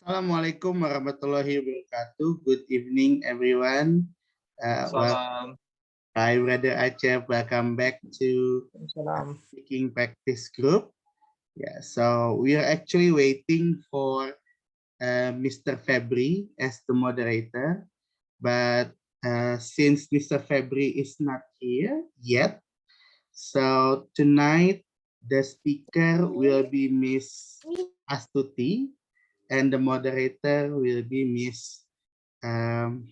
Assalamualaikum warahmatullahi wabarakatuh. Good evening, everyone. Salam. Hi, Brother Aceh. Welcome back to Salam. Speaking Practice Group. Yeah, so we are actually waiting for Mr. Febri as the moderator, but since Mr. Febri is not here yet, so tonight the speaker will be Miss Astuti, and the moderator will be um,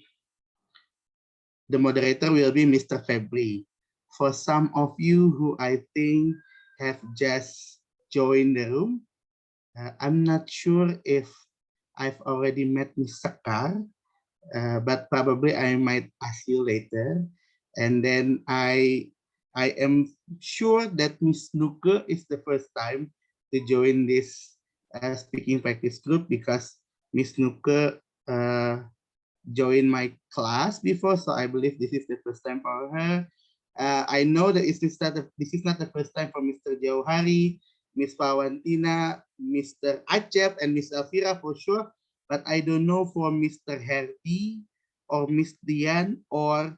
Mr. Febri. For some of you who I think have just joined the room, I'm not sure if I've already met Miss Sakar, but probably I might ask you later. And then I am sure that Miss Nuke is the first time to join this speaking practice group because Miss Nuke joined my class before, so I believe this is the first time for her. I know that this is not the first time for Mr. Jauhari, Miss Pawantina, Mr. Acep, and Miss Elvira for sure, but I don't know for Mr. Herdi or Miss Dian, or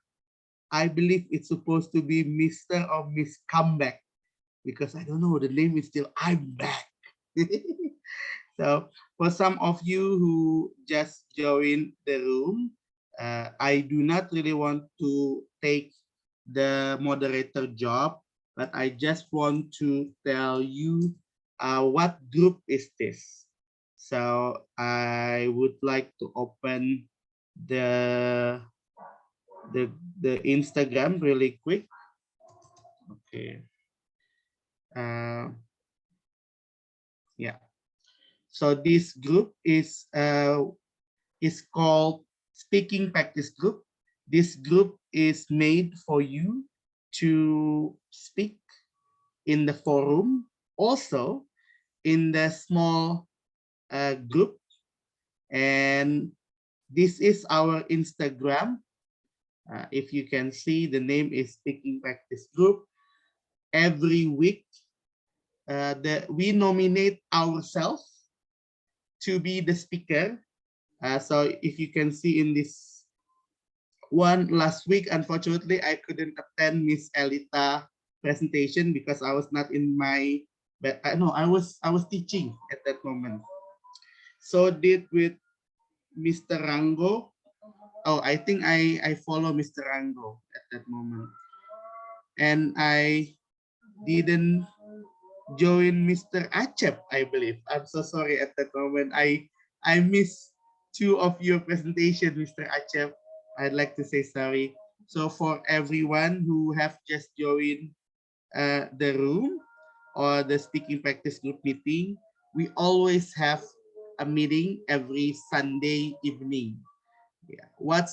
I believe it's supposed to be Mr. or Miss Comeback, because I don't know, the name is still I'm back. So for some of you who just joined the room, I do not really want to take the moderator job, but I just want to tell you what group is this. So I would like to open the the the Instagram really quick. Okay. Yeah. So this group is called Speaking Practice Group. This group is made for you to speak in the forum, also in the small group. And this is our Instagram. If you can see, the name is Speaking Practice Group. Every week, we nominate ourselves to be the speaker. So if you can see in this one last week, unfortunately, I couldn't attend Miss Elita presentation because I was not in my, but no, I was teaching at that moment. So did with Mr. Rango. Oh, I think I follow Mr. Rango at that moment, and I didn't join Mr. Acep, I believe. I'm so sorry at that moment. I missed two of your presentation, Mr. Acep. I'd like to say sorry. So for everyone who have just joined the room or the speaking practice group meeting, we always have a meeting every Sunday evening. Yeah. What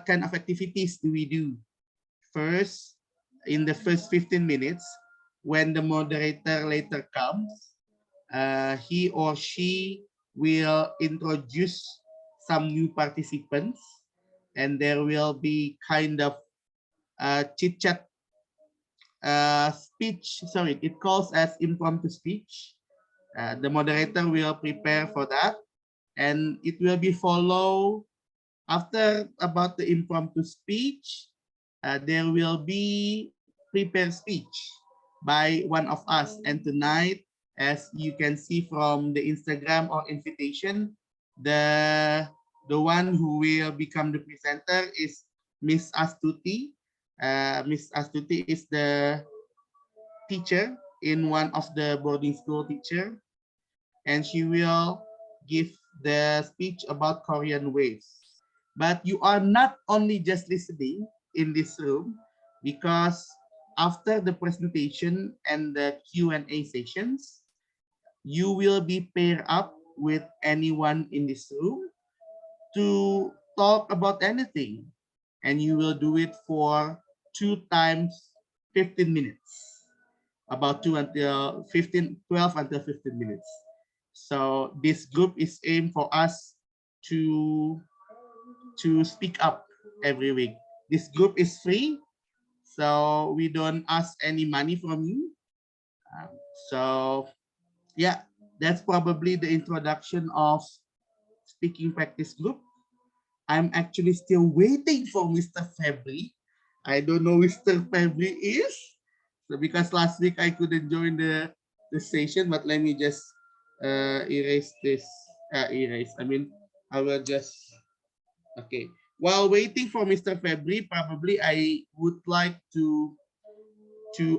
kind of activities do we do? First, in the first 15 minutes, when the moderator later comes, he or she will introduce some new participants, and there will be kind of chit chat speech. Sorry, it calls as impromptu speech. The moderator will prepare for that, and it will be followed after about the impromptu speech. There will be prepared speech by one of us. And tonight, as you can see from the Instagram or invitation, the one who will become the presenter is Miss Astuti. Miss Astuti is the teacher in one of the boarding school teacher, and she will give the speech about Korean waves. But you are not only just listening in this room, because after the presentation and the Q&A sessions, you will be paired up with anyone in this room to talk about anything. And you will do it for 2 times 15 minutes, about 12 until 15 minutes. So this group is aimed for us to speak up every week. This group is free, so we don't ask any money from you. So yeah, That's probably the introduction of speaking practice group. I'm actually still waiting for Mr. Febri. I don't know who Mr. Febri is. So because last week I couldn't join the session, but let me just erase this. Erase. I mean, I will just, okay. While waiting for Mr. Febri, probably I would like to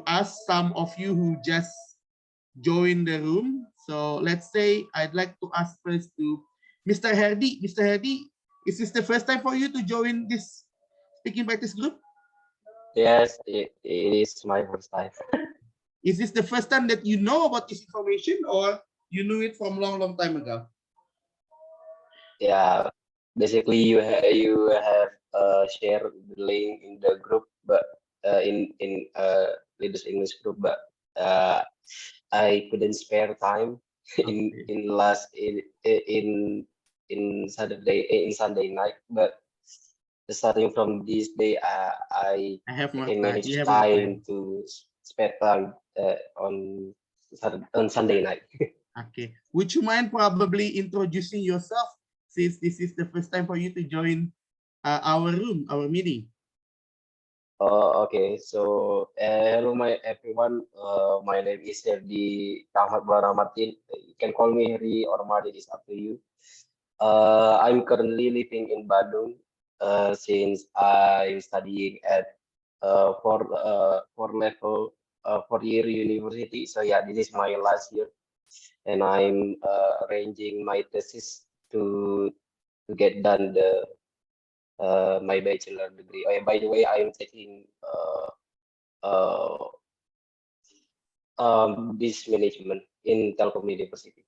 ask some of you who just joined the room. So let's say I'd like to ask first to Mr. Herdy. Mr. Herdy, is this the first time for you to join this speaking practice group? Yes, it is my first time. Is this the first time that you know about this information, or you knew it from long time ago? Yeah, basically you have shared the link in the group, but in leaders English group, but I couldn't spare time in Okay. in last in Sunday night, but starting from this day, I have I more can time. You manage have more time. time to spare time on Sunday night. Okay. Would you mind probably introducing yourself, since this is the first time for you to join our room, our meeting? Oh, okay. So, hello, everyone. My name is Febri Ahmad Martin. You can call me Harry or Martin. It's up to you. I'm currently living in Bandung. Since I'm studying at four year university. So yeah, this is my last year, and I'm arranging my thesis to to get done my bachelor degree. Oh, yeah, by the way, I'm taking uh, business management in Telkom University.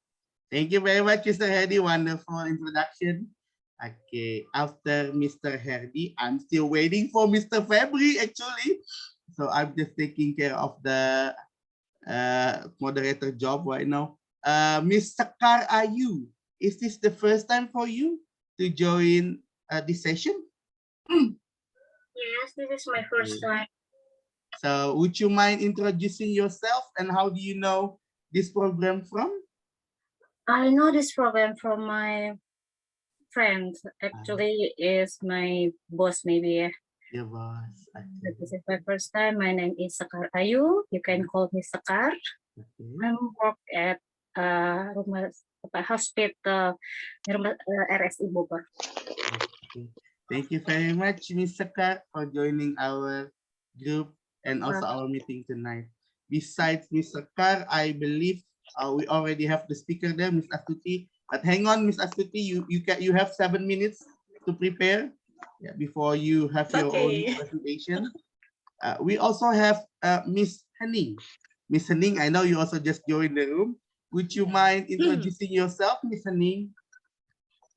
Thank you very much, Mr. Hardy. Wonderful introduction. Okay, after Mr. Hardy, I'm still waiting for Mr. Febri actually. So I'm just taking care of the moderator job right now. Miss Sakar Ayu, is this the first time for you to join this session? Yes, this is my first time. So would you mind introducing yourself, and how do you know this program from? I know this program from my friend. Actually, is my boss maybe. Your boss. Okay. This is my first time. My name is Sakar Ayu. You can call me Sakar. Okay. I work at hospital RSI Bogor. Okay. Thank you very much, Miss Sakar, for joining our group and also our meeting tonight. Besides Miss Sakar, I believe we already have the speaker there, Miss Astuti. But hang on, Miss Astuti, you have 7 minutes to prepare, yeah, before you have your own presentation. We also have Miss Henning. Miss Henning, I know you also just joined the room. Would you mind introducing yourself, Miss Henning?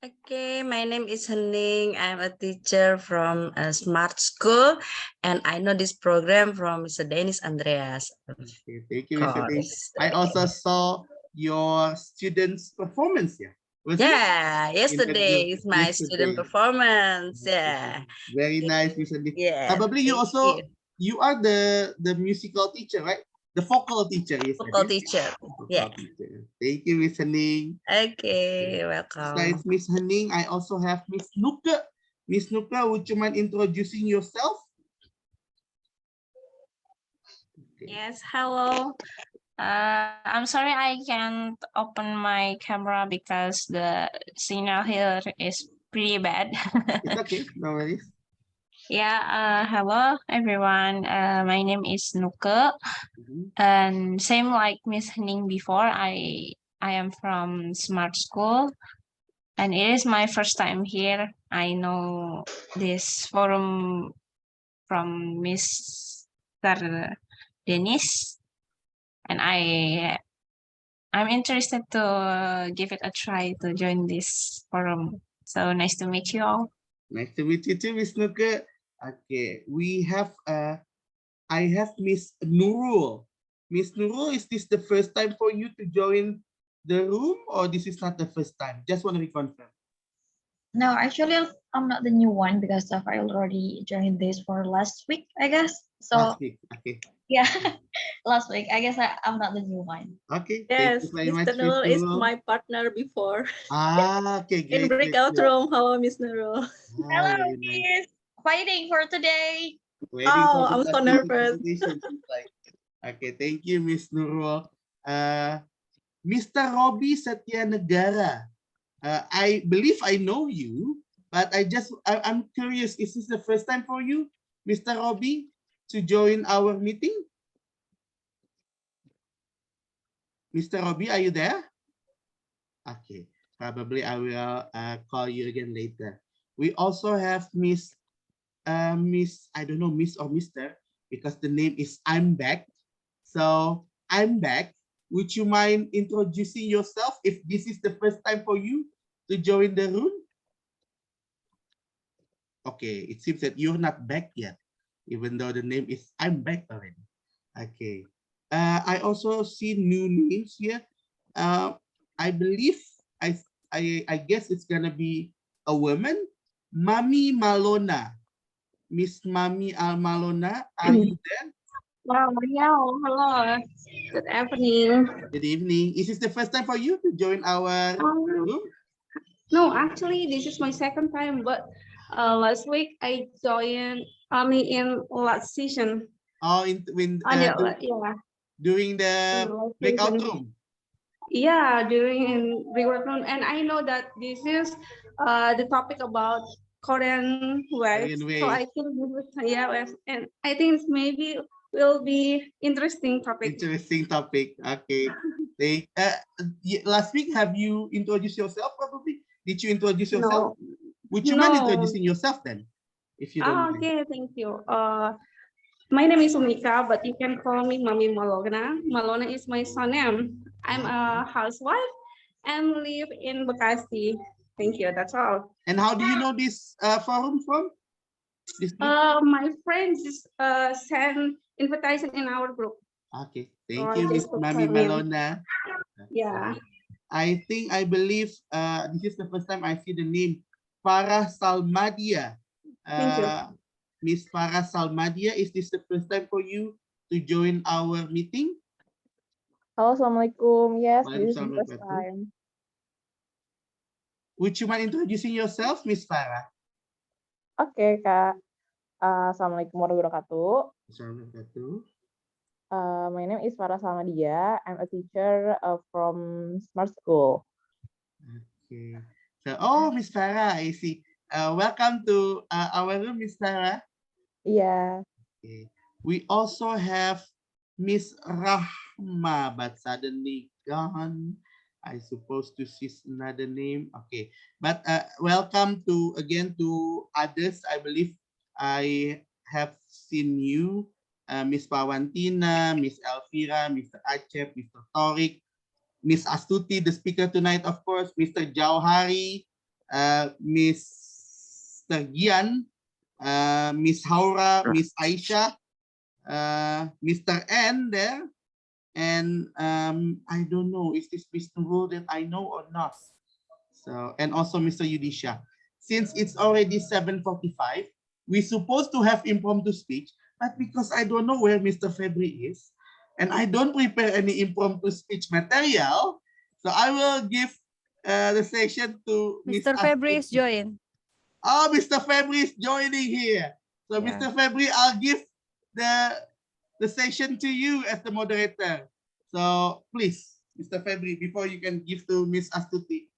Okay, my name is Hening. I'm a teacher from a smart school, and I know this program from Mr. Dennis Andreas. Okay, thank you, Mr. Ding. I also saw your students' performance here. Yeah, yesterday is my student yesterday. performance. Yeah. Very nice, Mr. Ding. Yeah. Probably you also you are the musical teacher, right? The vocal teacher, yes. Vocal teacher. Yeah. Teacher. Thank you, Miss Hening. Okay, welcome. Besides Miss Hening, I also have Miss Nuka. Miss Nuka, would you mind introducing yourself? Okay. Yes, hello. I'm sorry I can't open my camera because the signal here is pretty bad. It's okay, no worries. Yeah, hello everyone. My name is Nuke. And same like Miss Hening before, I am from Smart School, and it is my first time here. I know this forum from Mr. Dennis, and I'm interested to give it a try to join this forum. So nice to meet you all. Nice to meet you too, Miss Nuka. Okay, we have I have Miss Nurul. Miss Nurul, is this the first time for you to join the room, or this is not the first time? Just want to reconfirm. No, actually, I'm not the new one because I already joined this for last week, I guess. So Last week. Okay. yeah, last week. I guess I'm not the new one. Okay. Yes, Thank you very Mr. much, Miss Nurul is Nurul. my partner before. Okay, In great, great, breakout great. room, hello, Miss Nurul. Hello, Very nice. Miss. Fighting for today. Waiting for Oh, the I'm so Astuti nervous. presentation. Seems like. Okay, thank you, Miss Nurul. Mr. Robbie Satyanagara. I believe I know you, but I'm curious, is this the first time for you, Mr. Robbie, to join our meeting? Mr. Robbie, are you there? Okay, probably I will call you again later. We also have Miss, I don't know, Miss or Mr., because the name is I'm Back. So I'm Back. Would you mind introducing yourself if this is the first time for you to join the room? Okay, it seems that you're not back yet, even though the name is I'm Back already. Okay. I also see new names here. I believe, I guess it's gonna be a woman, Mami Malona. Miss Mami Malona, are you there? Wow, yeah, hello. Good evening. Good evening. Is this the first time for you to join our room? No, actually, this is my second time, but last week I joined only in last session. Oh, Yeah, during the last breakout session. room. Yeah, during in breakout room, and I know that this is the topic about Korean waves. Korean So I waves. think this is and I think it's maybe will be interesting topic. Interesting topic. Okay. Last week, have you introduced yourself probably? Did you introduce yourself? No, Would you mind no. introducing yourself then? If you don't mind. Okay, thank you. My name is Umika, but you can call me Mami Malona. Malona is my surname. I'm a housewife and live in Bekasi. Thank you. That's all. And how do you know this forum from? This group? My friends just send invitation in our group. Okay. Thank Or you, Miss Facebook Mami family. Malona. Yeah. I believe this is the first time I see the name Farah Salmadia. Thank you. Miss Farah Salmadia, is this the first time for you to join our meeting? Halo, Assalamualaikum. Yes, this is the Waalaikumsalam first time. Would you mind introducing yourself, Miss Farah? Oke, Kak. Assalamualaikum warahmatullahi wabarakatuh. Assalamualaikum. My name is Farah Salmadia. I'm a teacher from Smart School. Okay. So, Miss Farah, I see. Welcome to our room, Miss Farah. Yeah. Okay. We also have Miss Rahma, but suddenly gone. I suppose to see another name. Okay, but welcome to others. I believe I have seen you, Miss Pawantina, Miss Elvira, Mr. Acep, Mr. Torik, Miss Astuti, the speaker tonight, of course, Mr. Jauhari, Mr. Gian, Miss Haura, Miss Aisha, Mr. N there, and I don't know, is this Mr. Wu that I know or not? So, and also Mr. Yudisha. Since it's already 7:45, we're supposed to have impromptu speech, but because I don't know where Mr. Febri is, and I don't prepare any impromptu speech material, so I will give the session to Mr. Febri is join. Oh, Mr. Febri is joining here. So, Yeah. Mr. Febri, I'll give the session to you as the moderator. So, please, Mr. Febri, before you can give to Miss Astuti.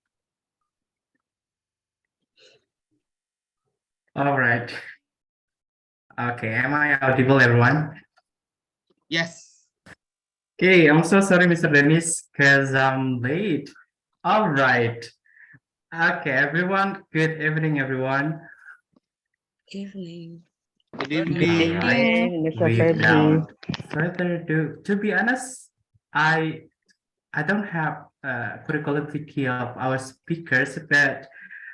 All right. Okay, am I audible, everyone? Yes. Okay, I'm so sorry, Mr. Dennis, because I'm late. All right. Okay, everyone. Good evening, everyone. Evening. Good evening. All right. Mr. Without further ado, to be honest, I don't have good quality of our speakers, but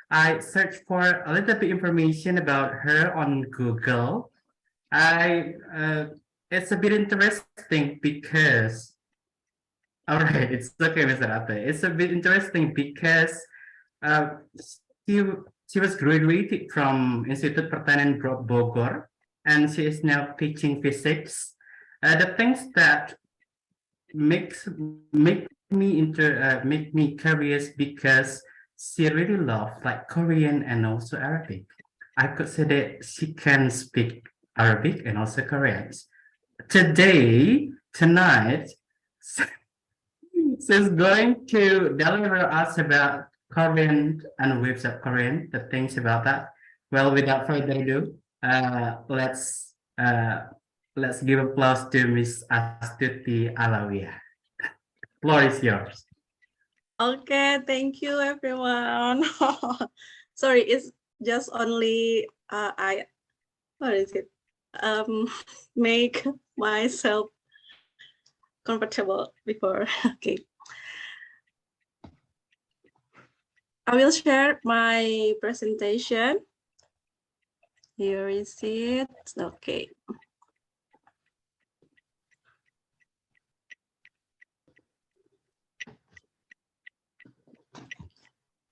I searched for a little bit information about her on Google. It's a bit interesting because, all right, it's okay, Mr. Ate. It's a bit interesting because she She was graduated from Institut Pertanian Bogor, and she is now teaching physics. The things that make me curious because she really loves like Korean and also Arabic. I could say that she can speak Arabic and also Korean. Tonight, she's going to deliver us about Korean and waves of Korean, the things about that. Well, without further ado, let's give applause to Miss Astuti A. Floor is yours. Okay, thank you everyone. Sorry, it's just only what is it? Make myself comfortable before. Okay. I will share my presentation. Here is it. Okay.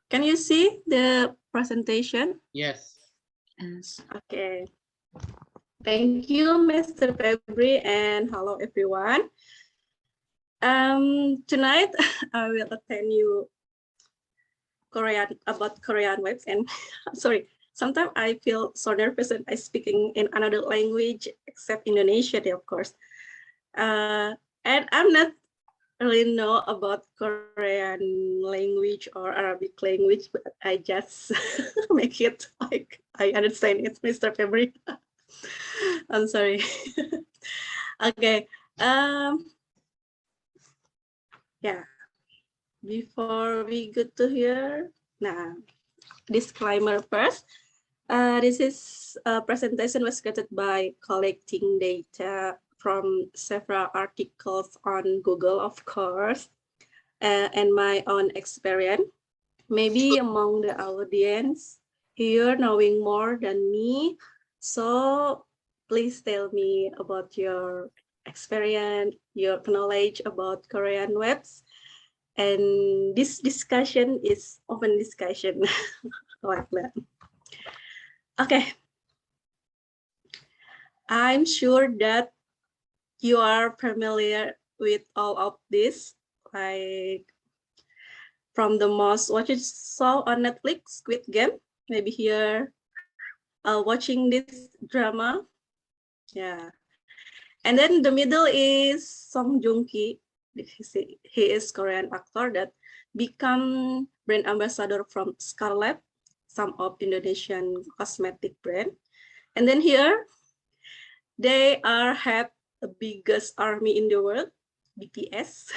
Can you see the presentation? Yes. Yes. Okay. Thank you, Mr. Febri, and hello, everyone. Tonight, I will attend you about Korean webs, and sorry, sometimes I feel so nervous when I speaking in another language except Indonesian, of course. And I'm not really know about Korean language or Arabic language, but I just make it like I understand it, Mr. Febri. I'm sorry. Okay. Yeah. Before we go to here, now disclaimer first. This is a presentation was created by collecting data from several articles on Google, of course, and my own experience. Maybe among the audience here knowing more than me, so please tell me about your experience, your knowledge about Korean webs. And this discussion is open discussion like that. Okay. I'm sure that you are familiar with all of this, like from the most watched show on Netflix, Squid Game, maybe here watching this drama. Yeah. And then the middle is Song Joong-ki. He is Korean actor that become brand ambassador from Scarlett, some of Indonesian cosmetic brand. And then here, they have the biggest army in the world, BTS.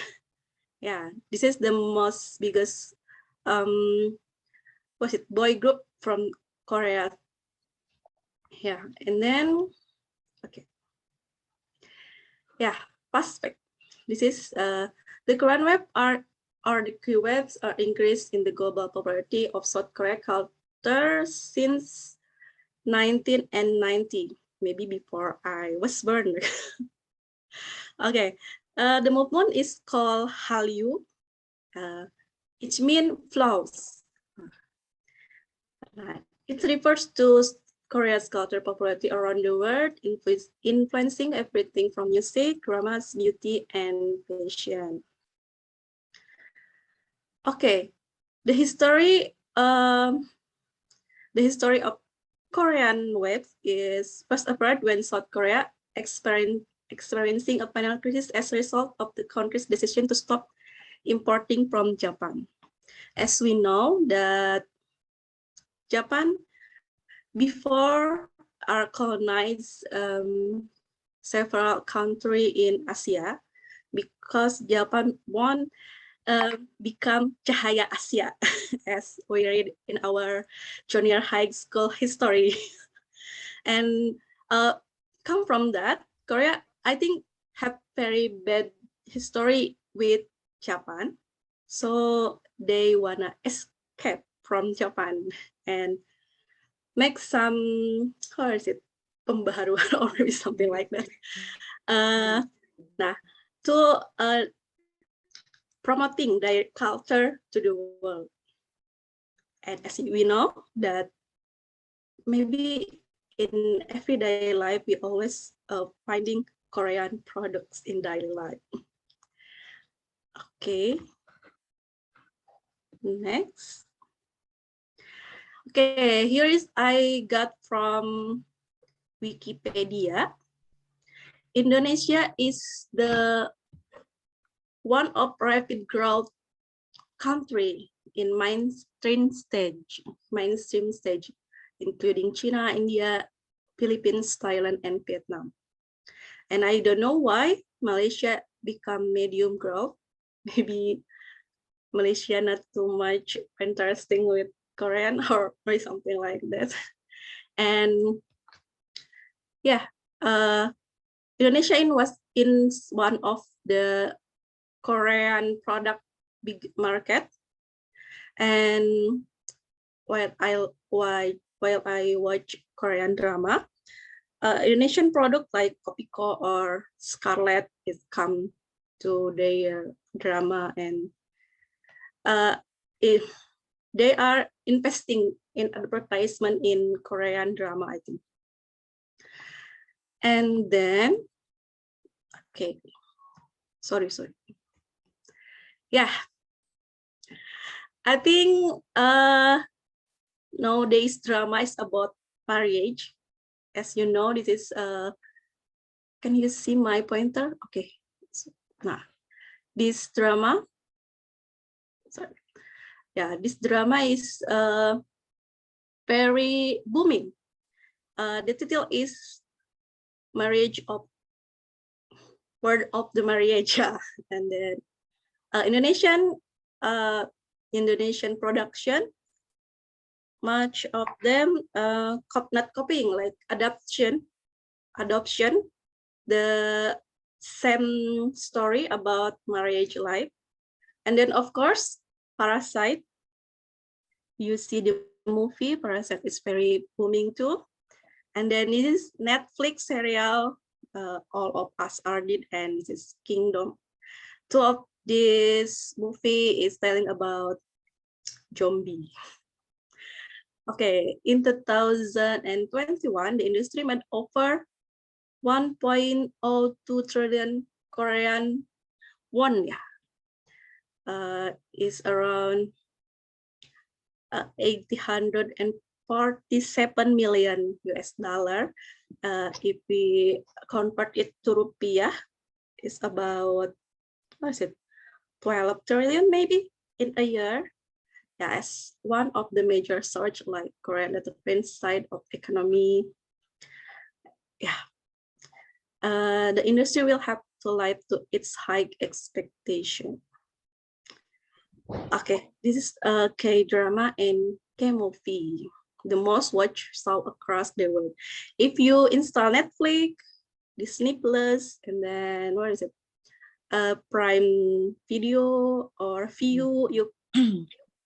Yeah, this is the most biggest boy group from Korea. Yeah, and then okay. Yeah, prospect. This is the Korean web are the keywords are increased in the global popularity of South Korea culture since 1990, maybe before I was born. Okay, the movement is called Hallyu. It means flows. It refers to Korea's culture popularity around the world, influencing everything from music, dramas, beauty, and fashion. Okay, the history of Korean webs is first appeared when South Korea experiencing a financial crisis as a result of the country's decision to stop importing from Japan. As we know that Japan before are colonized several countries in Asia because Japan won become Cahaya Asia as we read in our junior high school history. And come from that, Korea, I think, have very bad history with Japan. So they wanna escape from Japan and make some, how is it, pembaharuan or maybe something like that. Nah, to promoting their culture to the world. And as we know that maybe in everyday life, we always finding Korean products in daily life. Okay. Next. Okay, here is I got from Wikipedia. Indonesia is the one of rapid growth country in mainstream stage, including China, India, Philippines, Thailand, and Vietnam. And I don't know why Malaysia become medium growth. Maybe Malaysia not too much interesting with Korean or something like that. And yeah, Indonesia was in one of the Korean product big market. And while I watch Korean drama, Indonesian product like Kopiko or Scarlet is come to their drama, and if they are investing in advertisement in Korean drama, I think. And then, okay, sorry. Yeah, I think nowadays drama is about marriage. As you know, this is can you see my pointer? Okay, now this drama, sorry, yeah, this drama is very booming. The title is Marriage of Word of the Marriage, and then Indonesian production, much of them not copying, like adoption, the same story about marriage life. And then of course, Parasite. You see the movie, Parasite is very booming too. And then this is Netflix serial, All of Us Are Dead, and this is Kingdom. Two of this movie is telling about zombie. Okay, in 2021, the industry made over 1.02 trillion Korean won, is around 847 million US dollar. If we convert it to rupiah, it's about, what is it, 12 trillion maybe in a year. As one of the major source like Korea at the French side of economy. Yeah, the industry will have to live to its high expectation. Okay, this is a K-drama and K-movie, the most watched show across the world. If you install Netflix, Disney Plus, and then what is it, Prime Video or View, you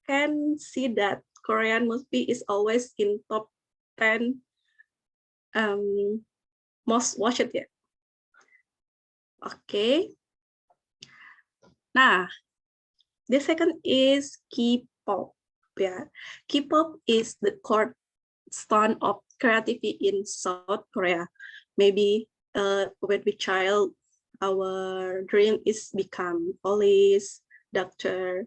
can see that Korean movie is always in top 10 most watched yet. Okay. Nah, the second is K-pop. Yeah, K-pop is the cornerstone of creativity in South Korea. Maybe when we child, our dream is become police, doctor,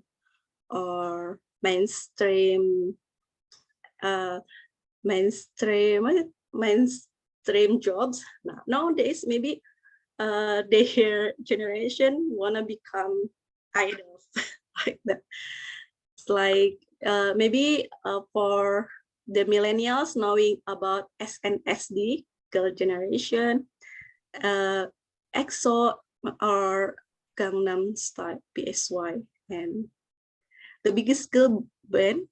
or mainstream jobs. Nowadays, maybe their generation wanna become idols like that. It's like maybe for the millennials knowing about SNSD, girl generation, EXO or Gangnam Style, PSY, and the biggest girl band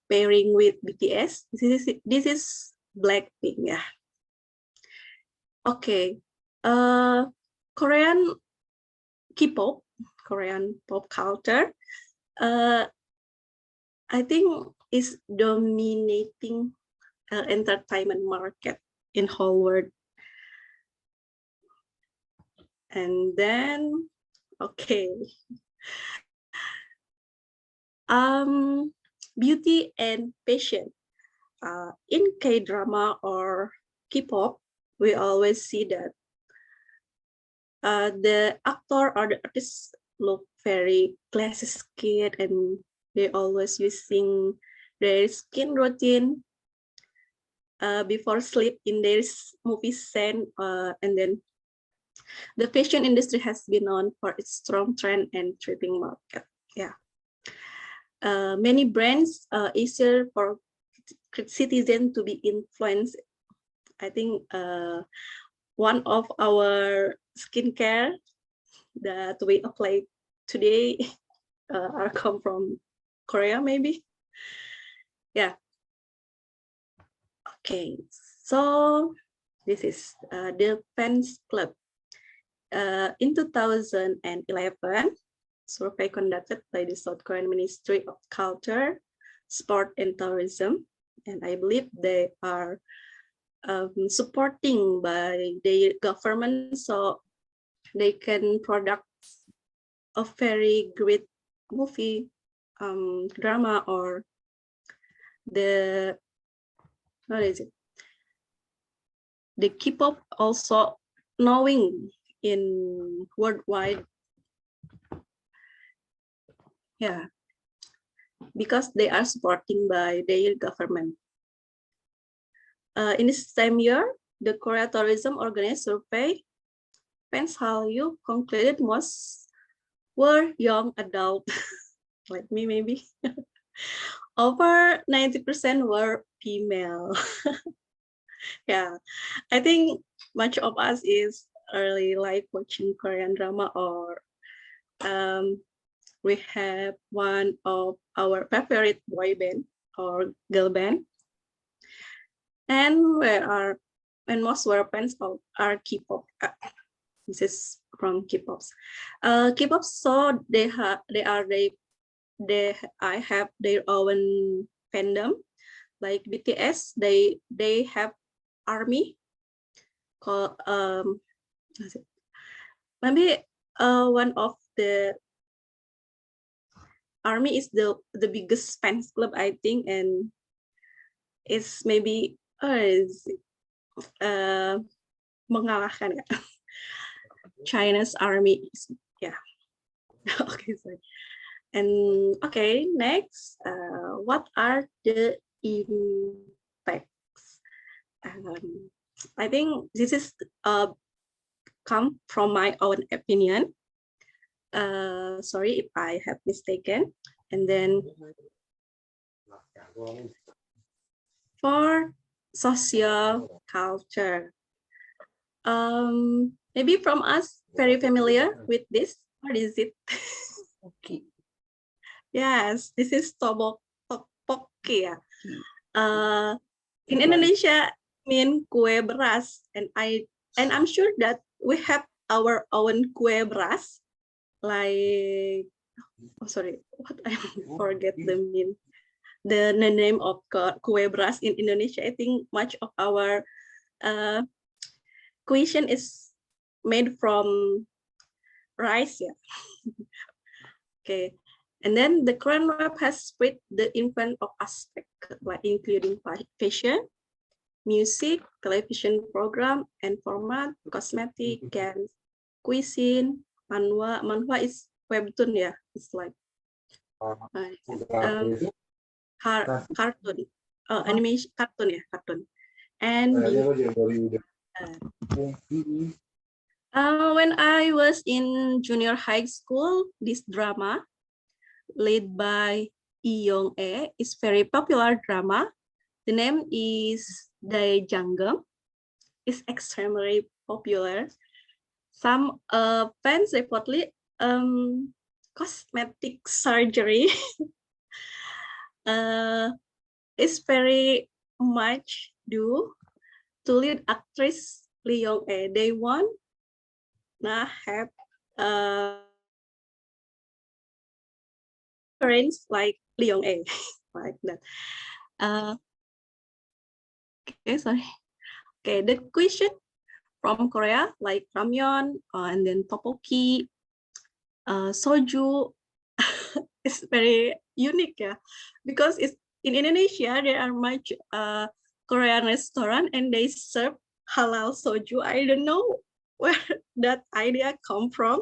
pairing with BTS. This is Blackpink, yeah. Okay, Korean K-pop, Korean pop culture, I think is dominating entertainment market in whole world. And then, okay. beauty and passion. In K-drama or K-pop, we always see that the actor or the artist look very glassy skin, and they always using their skin routine before sleep in their movie scene, and then the fashion industry has been known for its strong trend and thriving market. Yeah, many brands easier for citizens to be influenced. I think one of our skincare that we apply today are come from Korea, maybe. Yeah. Okay, so this is the fans club. In 2011, survey conducted by the South Korean Ministry of Culture, Sport and Tourism, and I believe they are supporting by the government, so they can product a very great movie, drama, or the what is it? The K-pop also knowing in worldwide. Yeah, because they are supporting by their government. In this same year, the Korea Tourism organized survey. Fans Hallyu concluded most were young adult, like me maybe. Over 90% were female. Yeah, I think much of us is early like watching Korean drama, or we have one of our favorite boy band or girl band, and most were fans of are K-pop. This is from K-pops. K-pop, so I have their own fandom, like BTS. They have army called maybe one of the army is the biggest fans club, I think, and it's maybe mengalahkan ya. China's army. Yeah. Okay, sorry. And okay, next, what are the impacts? I think this is come from my own opinion. Sorry if I have mistaken. And then for social culture, maybe from us very familiar with this. What is it? Okay. Yes, this is tteokbokki. In Indonesia, mean kue beras, and I'm sure that we have our own kue beras, like sorry, what I forget the name of kue beras in Indonesia. I think much of our cuisine is made from rice. Yeah. Okay. And then the Korean web has spread the influence of aspects, like including fashion, music, television program and format, cosmetic, and cuisine, manhwa. Manhwa is webtoon, yeah. It's like cartoon, animation, cartoon, yeah, cartoon. And when I was in junior high school, this drama led by Lee Young-ae is very popular drama. The name is Daejanggam. It's extremely popular. Some fans reportedly cosmetic surgery is very much due to lead actress Lee Young-ae. They want to have parents like Lee Young-ae, like that. Okay, sorry. Okay, the question from Korea, like ramyeon, and then tteokbokki, soju, is very unique, yeah, because it's in Indonesia there are much Korean restaurant and they serve halal soju. I don't know where that idea come from,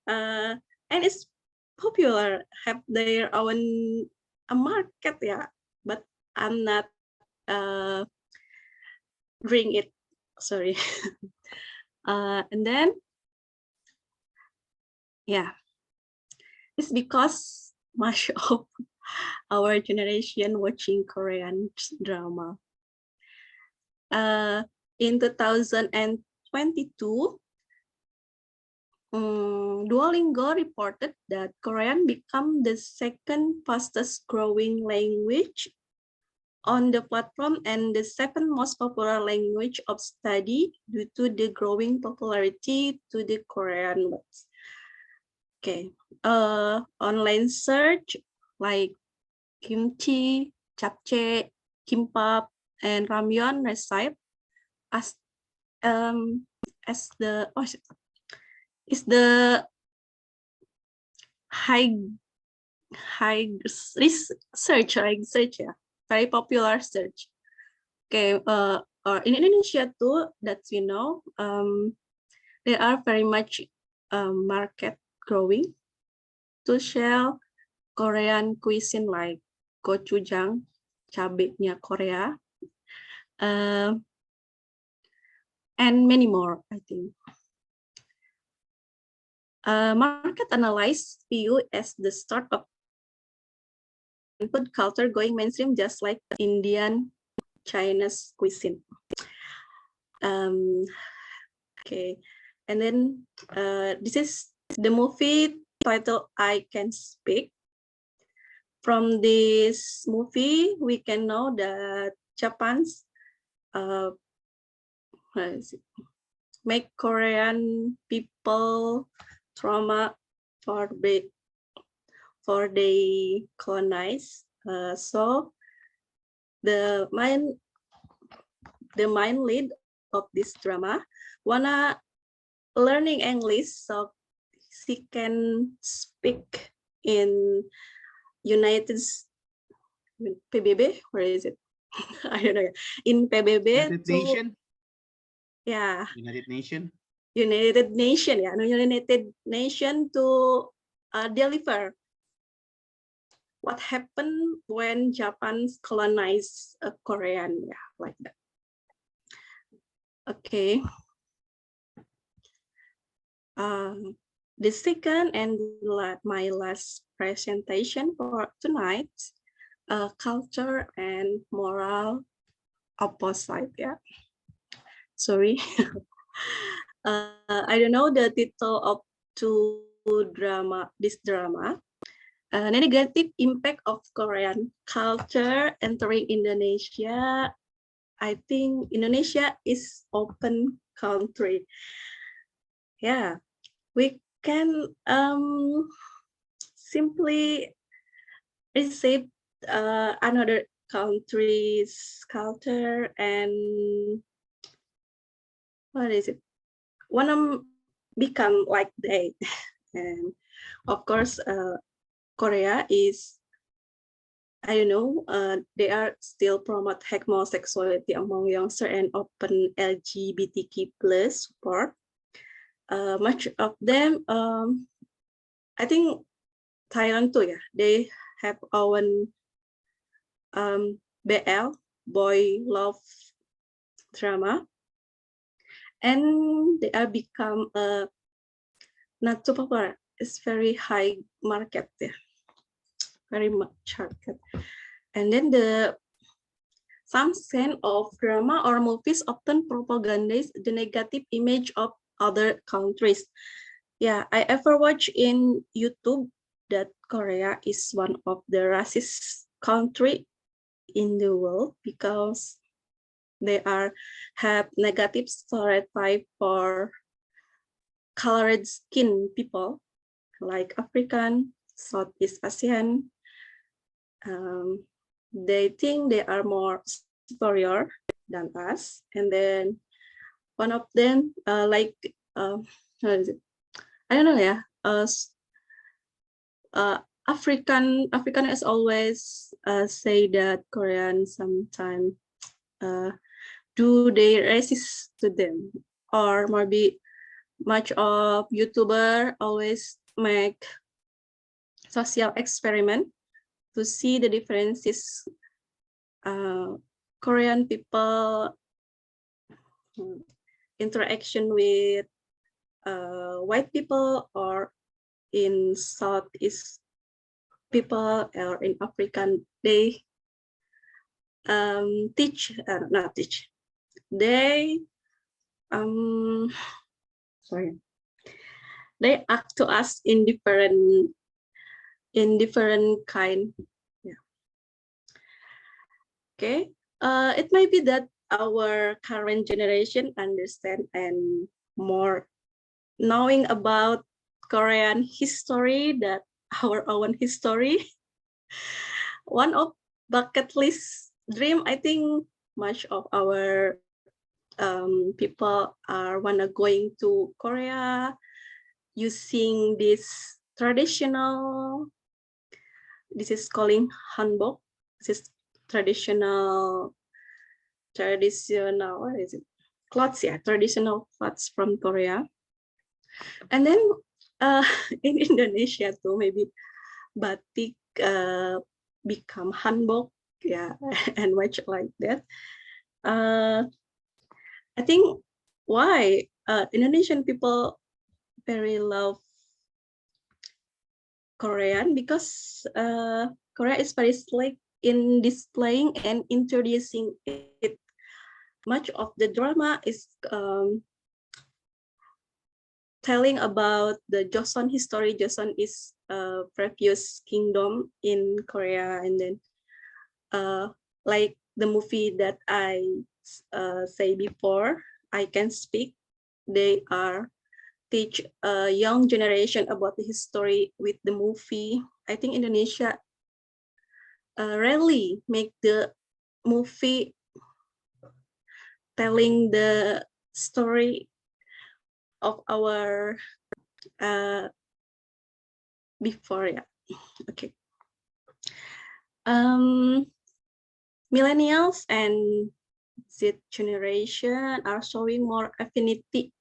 and it's popular, have their own a market, yeah, but I'm not drink it, sorry. And then yeah, it's because much of our generation watching Korean drama. In 2022, Duolingo reported that Korean became the second fastest growing language on the platform and the second most popular language of study due to the growing popularity to the Korean words. Okay, online search like kimchi, japchae, kimbap, and ramyeon recipe as the is the high search, yeah, very popular search. Okay, in Indonesia too, that you know, there are very much market growing to sell Korean cuisine like gochujang, cabenya Korea, and many more, I think. Market analysts view as the start of food culture going mainstream, just like Indian, Chinese cuisine. Okay, and then this is the movie title I Can Speak. From this movie, we can know that Japan's make Korean people trauma for they colonize. So the main lead of this drama wanna learning English so she can speak in United PBB. Where is it? I don't know. In PBB United Nation. Yeah. United Nation. United Nation, yeah, United Nation to deliver what happened when Japan colonized Korean, yeah, like that. Okay. The second and my last presentation for tonight, culture and moral opposite, yeah. Sorry. I don't know the title of this drama. Negative impact of Korean culture entering Indonesia. I think Indonesia is open country. Yeah, we can simply receive another country's culture and what is it? Wanna become like they. And of course, Korea is, I don't know, they are still promote homosexuality among youngster and open LGBTQ plus support. Much of them, I think Thailand too, yeah, they have own BL, boy love drama, and they are become not too popular. It's very high market, yeah, very much market. And then some scene of drama or movies often propagandize the negative image of other countries. Yeah, I ever watch in YouTube that Korea is one of the racist country in the world because they have negative stereotype for colored skin people like African, Southeast Asian. They think they are more superior than us, and then one of them like how is it? I don't know, yeah. African is always say that Korean sometimes do they racist to them, or maybe much of YouTuber always make social experiment to see the differences Korean people interaction with white people or in Southeast people or in African. They not teach. They sorry. They act to us in different kind. Yeah. Okay. It might be that our current generation understand and more knowing about Korean history that our own history. One of bucket list dream, I think much of our people are wanna going to Korea using this traditional, this is calling hanbok. This is traditional, what is it? Clothes, yeah, traditional clothes from Korea. And then in Indonesia too, maybe batik become hanbok, yeah, and much like that. I think why Indonesian people very love Korean, because Korea is very slick in displaying and introducing it. Much of the drama is telling about the Joseon history. Joseon is a previous kingdom in Korea, and then like the movie that I say before, I Can Speak, they are teach a young generation about the history with the movie. I think Indonesia rarely make the movie telling the story of our before, yeah. Okay. Millennials and Z generation are showing more affinity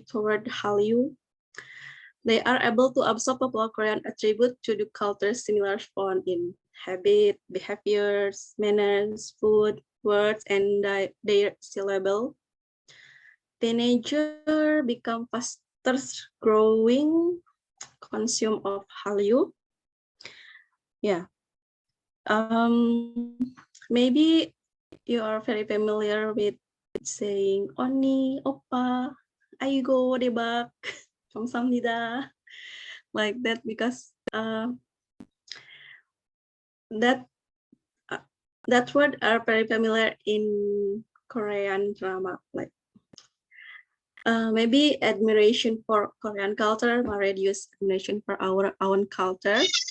toward Hallyu. They are able to absorb popular Korean attribute to the cultures similar found in habit, behaviors, manners, food, words, and their syllable. Teenager become faster growing consume of Hallyu. Yeah. Maybe you are very familiar with saying Oni, Oppa, Aigo, Debak, 감사합니다, like that, because that word are very familiar in Korean drama, like maybe admiration for Korean culture or reduce admiration for our own culture. It's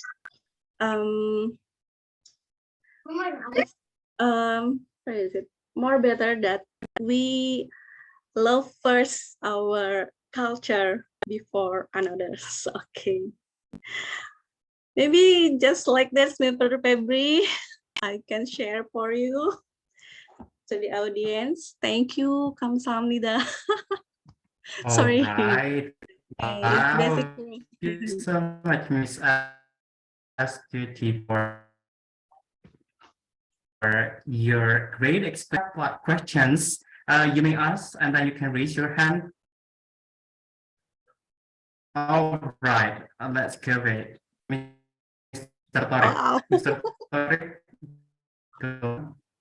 what is it? More better that we love first our culture before another's. Okay. Maybe just like that, Mr. Febri, I can share for you to the audience. Thank you. Kamsahamnida. Sorry. Right. It's Wow. basically. Thank you so much, Miss Astuti, for your great questions. You may ask, and then you can raise your hand. All right, let's go with Mr. Tariq. Wow. Mr. Tariq.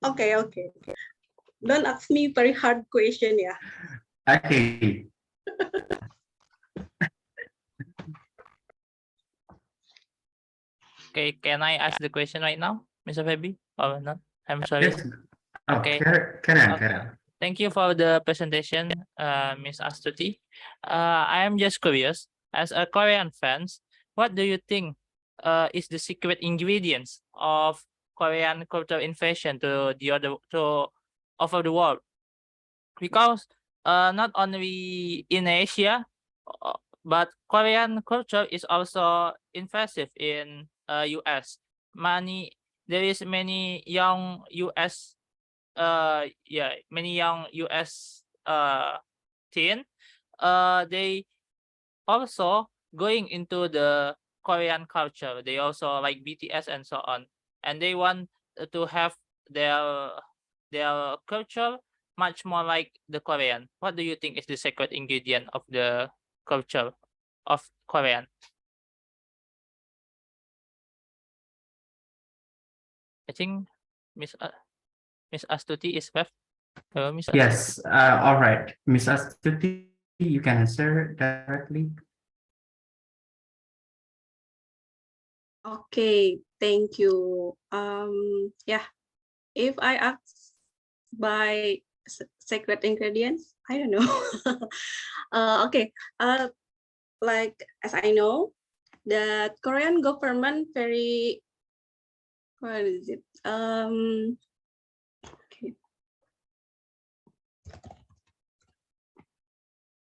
Okay. Don't ask me very hard question, yeah. Okay. Okay, can I ask the question right now, Mr. Febri, or not? I'm sorry. Yes. Oh, Okay. Carry on. Thank you for the presentation, Ms. Astuti. I am just curious, as a Korean fans, what do you think is the secret ingredients of Korean cultural invasion to over the world? Because not only in Asia, but Korean culture is also invasive in US. There is many young US many young US teen they also going into the Korean culture. They also like BTS and so on, and they want to have their culture much more like the Korean. What do you think is the secret ingredient of the culture of Korean? I think Miss Miss Astuti is left. Miss Astuti. Yes, all right. Miss Astuti, you can answer directly. Okay, thank you. Yeah, if I ask by secret ingredients, I don't know. Okay, like as I know, that Korean government very, what is it? Okay.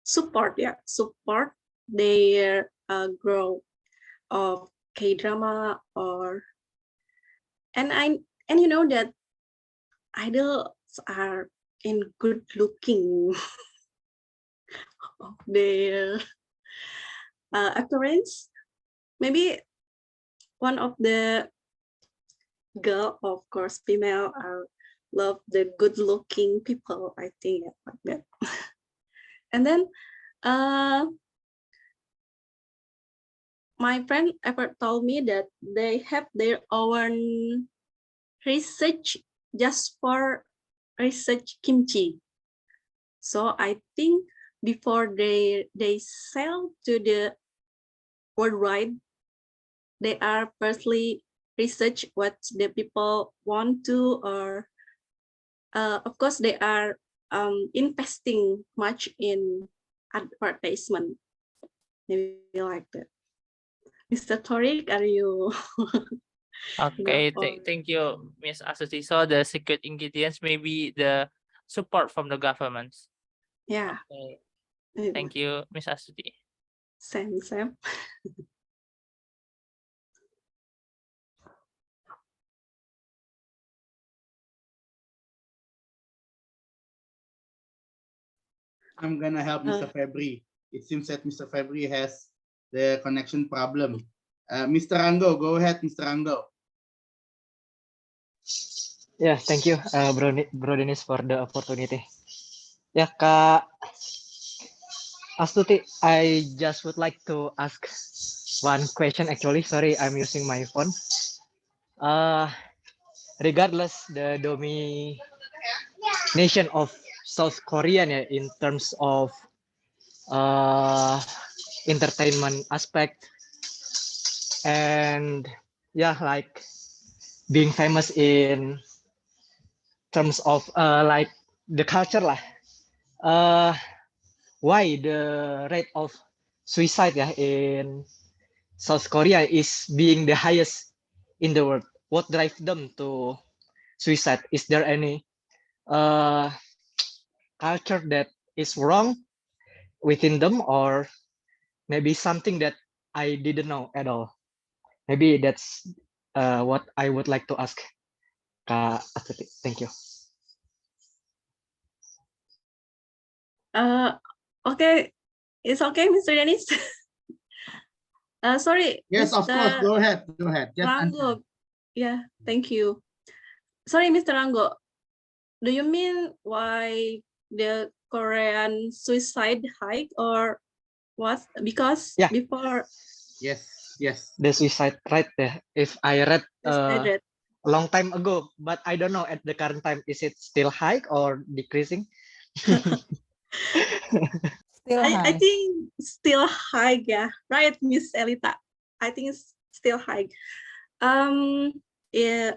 Support their growth of K-drama and you know that idols are in good looking of their appearance. Maybe one of the girl, of course, female, love the good looking people, I think, like that. And then my friend ever told me that they have their own research just for research kimchi. So I think before they sell to the worldwide, they are firstly research what the people want to, or of course they are investing much in advertisement, maybe like that. Mr. Torik, are you? Okay, thank you, Miss Astuti. So the secret ingredients may be the support from the governments. Yeah. Okay. Thank you, Miss Astuti. Sam. I'm gonna help Mr. Febri. It seems that Mr. Febri has the connection problem. Mr. Rango, go ahead, Mr. Rango. Yeah, thank you, Bro Dennis, for the opportunity. Yeah, Kak Astuti, I just would like to ask one question. Actually, sorry, I'm using my phone. Regardless the domination of South Korea in terms of entertainment aspect, and yeah, like being famous in terms of like the culture lah. Why the rate of suicide in South Korea is being the highest in the world? What drives them to suicide? Is there any culture that is wrong within them, or maybe something that I didn't know at all? Maybe that's what I would like to ask Kak Astuti. Thank you. Okay, it's okay, Mr. Dennis. Sorry. Yes, Mr. of course. Go ahead. Go ahead. Just Rango. Yeah, thank you. Sorry, Mr. Rango. Do you mean why the Korean suicide hike, or what? Because before? Yes. The suicide rate. If I read a long time ago, but I don't know at the current time, is it still high or decreasing? I think still high, yeah. Right, Miss Elita. I think it's still high. Yeah,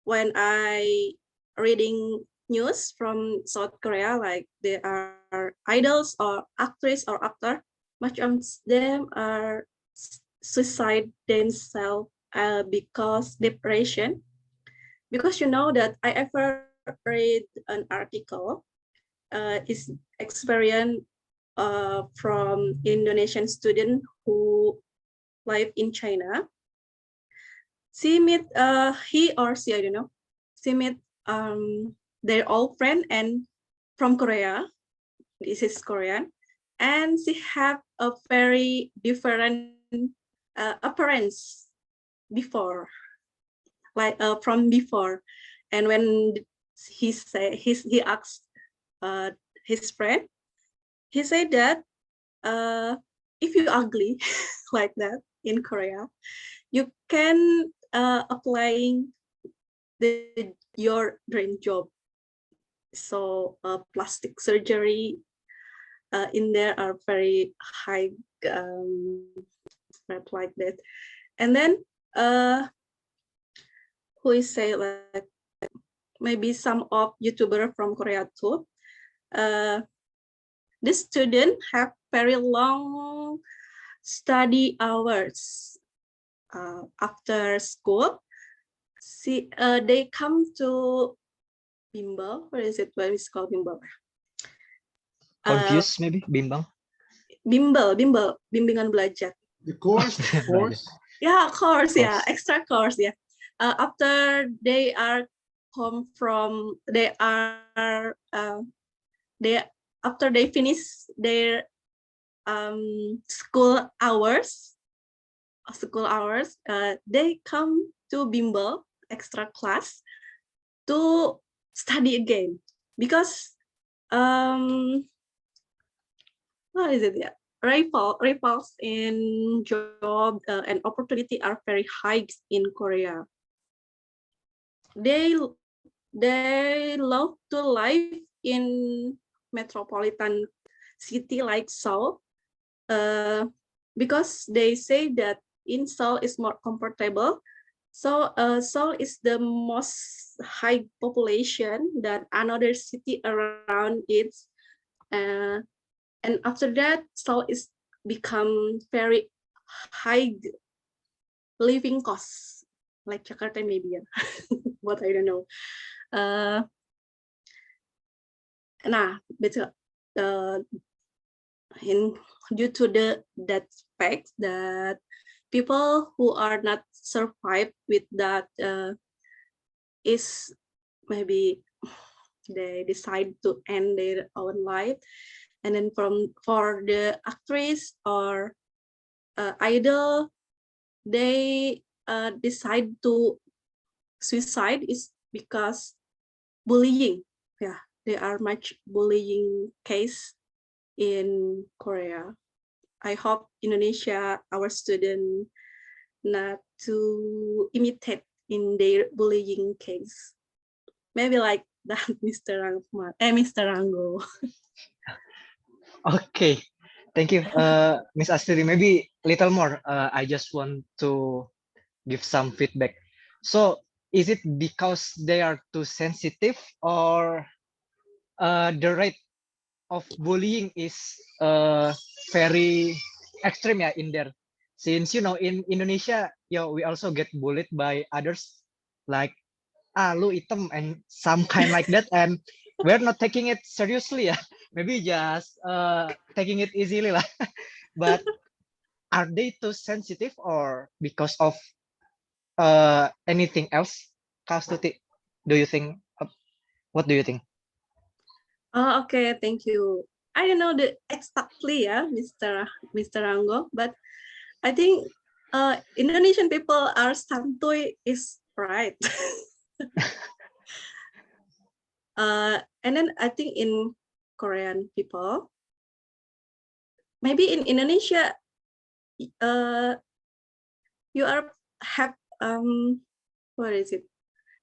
when I reading news from South Korea, like there are idols or actress or actor, much of them are suicide themselves because depression. Because you know that I ever read an article, is experience from Indonesian student who live in China. She met he or she, I don't know. She met their old friend and from Korea. This is Korean, and she have a very different appearance before, like from before. And when he asked his friend, he said that if you ugly like that in Korea, you can applying your dream job. So plastic surgery in there are very high like that. And then who is say like maybe some of YouTuber from Korea too. This student have very long study hours after school. See, they come to bimbel. Where is it? Where is called bimbel? Confused maybe, bimbang. Bimbingan belajar. The course. Yeah, course. Yeah, Course. extra course. Yeah. After they are come from, after they finish their school hours, they come to bimbel extra class to study again because what is it? Yeah, rivals in job and opportunity are very high in Korea. They love to live in metropolitan city like Seoul because they say that in Seoul is more comfortable. So Seoul is the most high population than another city around it. And after that, Seoul is become very high living costs, like Jakarta maybe, yeah. But I don't know. Nah, betul. Due to that fact that people who are not survived with that is maybe they decide to end their own life, and then for the actress or idol, they decide to suicide is because bullying. Yeah, there are much bullying case in Korea. I hope Indonesia, our student, not to imitate in their bullying case. Maybe like that, Mr. Rango. Okay, thank you, Miss Astuti. Maybe little more. I just want to give some feedback. So, is it because they are too sensitive, or the rate of bullying is very extreme, yeah, in there? Since in Indonesia, we also get bullied by others, like lu item and some kind like that, and we're not taking it seriously, yeah. Maybe just taking it easily lah. But are they too sensitive, or because of anything else? Kastuti, do you think? What do you think? Okay, thank you. I don't know the exactly, yeah, Mr. Rango, but I think Indonesian people are santuy is right. And then I think in Korean people, maybe in Indonesia, you have what is it?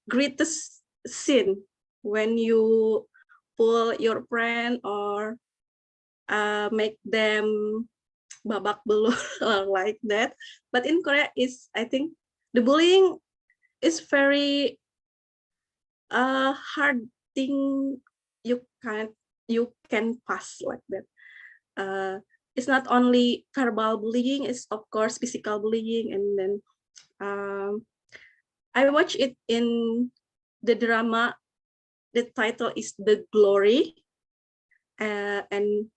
Greatest sin when you pull your friend or make them babak belur or like that. But in Korea is, I think the bullying is very hard thing you can pass like that. It's not only verbal bullying, it's of course physical bullying. And then I watch it in the drama. The title is The Glory, and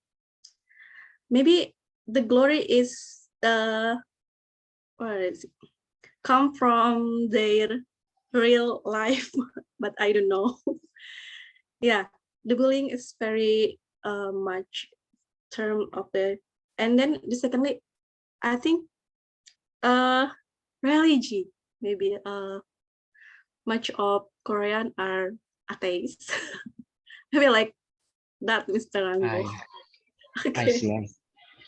maybe the glory is what is it? Come from their real life, but I don't know. Yeah, the bullying is very much term of the, and then the secondly, I think religion, maybe much of Korean are atheists. Maybe like that, Mr. Rango. I see.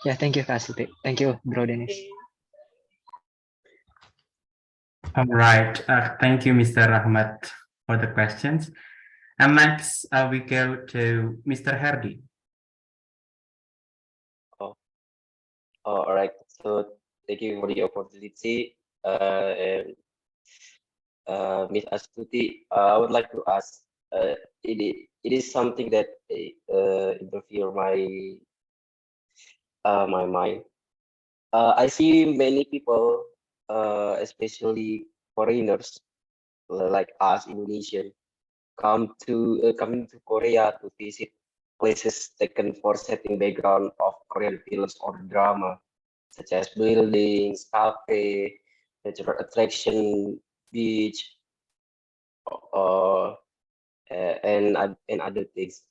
Yeah, thank you, Astuti. Thank you, Bro Dennis. Okay. All right. Thank you, Mr. Rahmat, for the questions. And next, we go to Mr. Herdi. All right. So thank you for the opportunity. And Miss Astuti, I would like to ask. It is something that interfere my mind. I see many people, especially foreigners like us, Indonesian, coming to Korea to visit places taken for setting background of Korean films or drama, such as buildings, cafe, natural attraction, beach, and other things.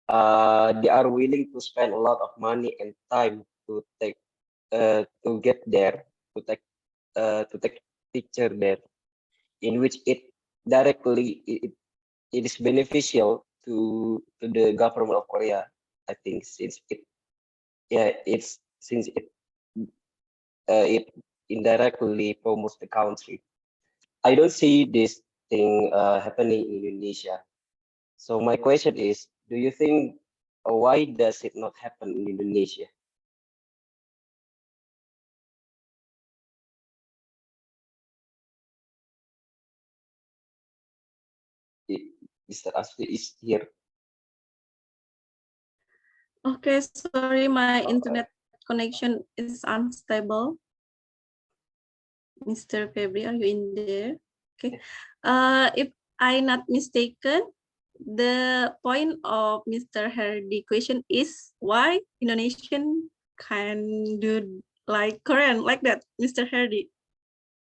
They are willing to spend a lot of money and time to get there, to take picture there, in which it directly it is beneficial to the government of Korea. I think since it indirectly promotes the country. I don't see this thing happening in Indonesia. So my question is, do you think why does it not happen in Indonesia? Mr. Asli is here. Okay, sorry, my internet connection is unstable. Mr. Febri, are you in there? Okay. If I'm not mistaken, the point of Mr. Herdi question is why Indonesian can do like Korean like that, Mr. Herdi?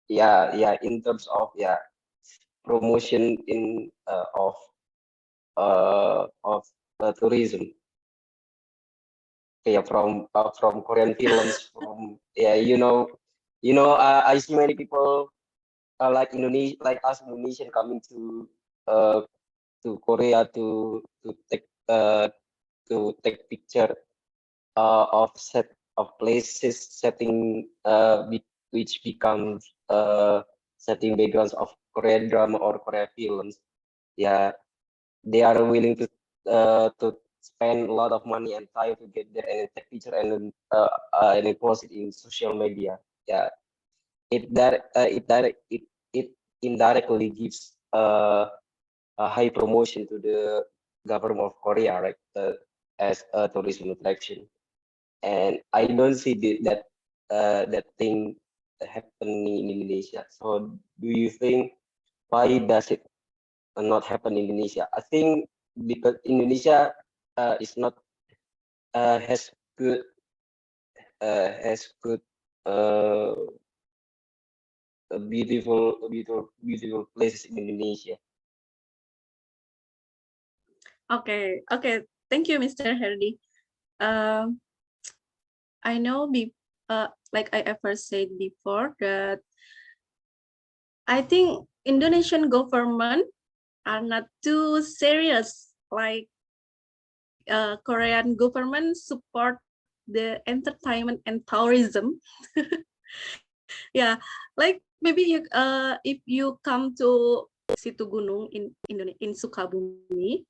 Yeah, in terms of promotion in of tourism. Yeah, from Korean films, from I see many people like Indonesia, like us Indonesian coming to Korea to take picture of places setting which becomes setting backgrounds of Korean drama or Korean films. Yeah, they are willing to spend a lot of money and time to get there and take picture and then post it in social media. Yeah, it indirectly gives a high promotion to the government of Korea, right? As a tourism attraction, and I don't see that thing happening in Indonesia. So, do you think why does it not happen in Indonesia? I think because Indonesia is not has good beautiful places in Indonesia. Okay, thank you, Mr. Herdi. I know, like I ever said before, that I think Indonesian government are not too serious like Korean government support the entertainment and tourism. Yeah, like maybe if you come to Situ Gunung in Indonesia, in Sukabumi,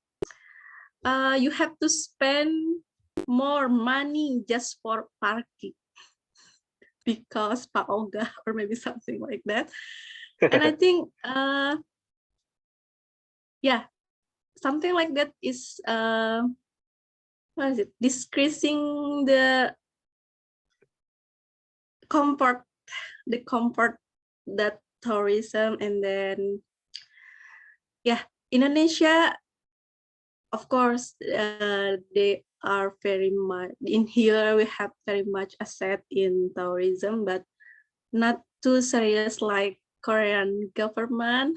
you have to spend more money just for parking because Pak Oga or maybe something like that. And I think yeah, something like that is what is it, decreasing the comfort that tourism. And then yeah, Indonesia, of course, they are very much in here. We have very much asset in tourism, but not too serious like Korean government.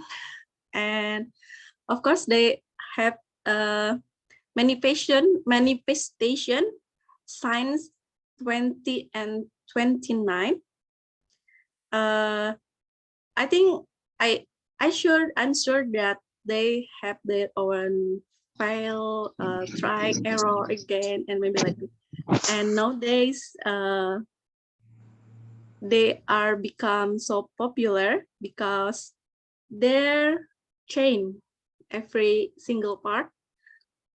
And of course, they have manifestation signs 20 and 29. I think I'm sure that they have their own fail, try, error again, and maybe like this. And nowadays, they are become so popular because they're chain every single part,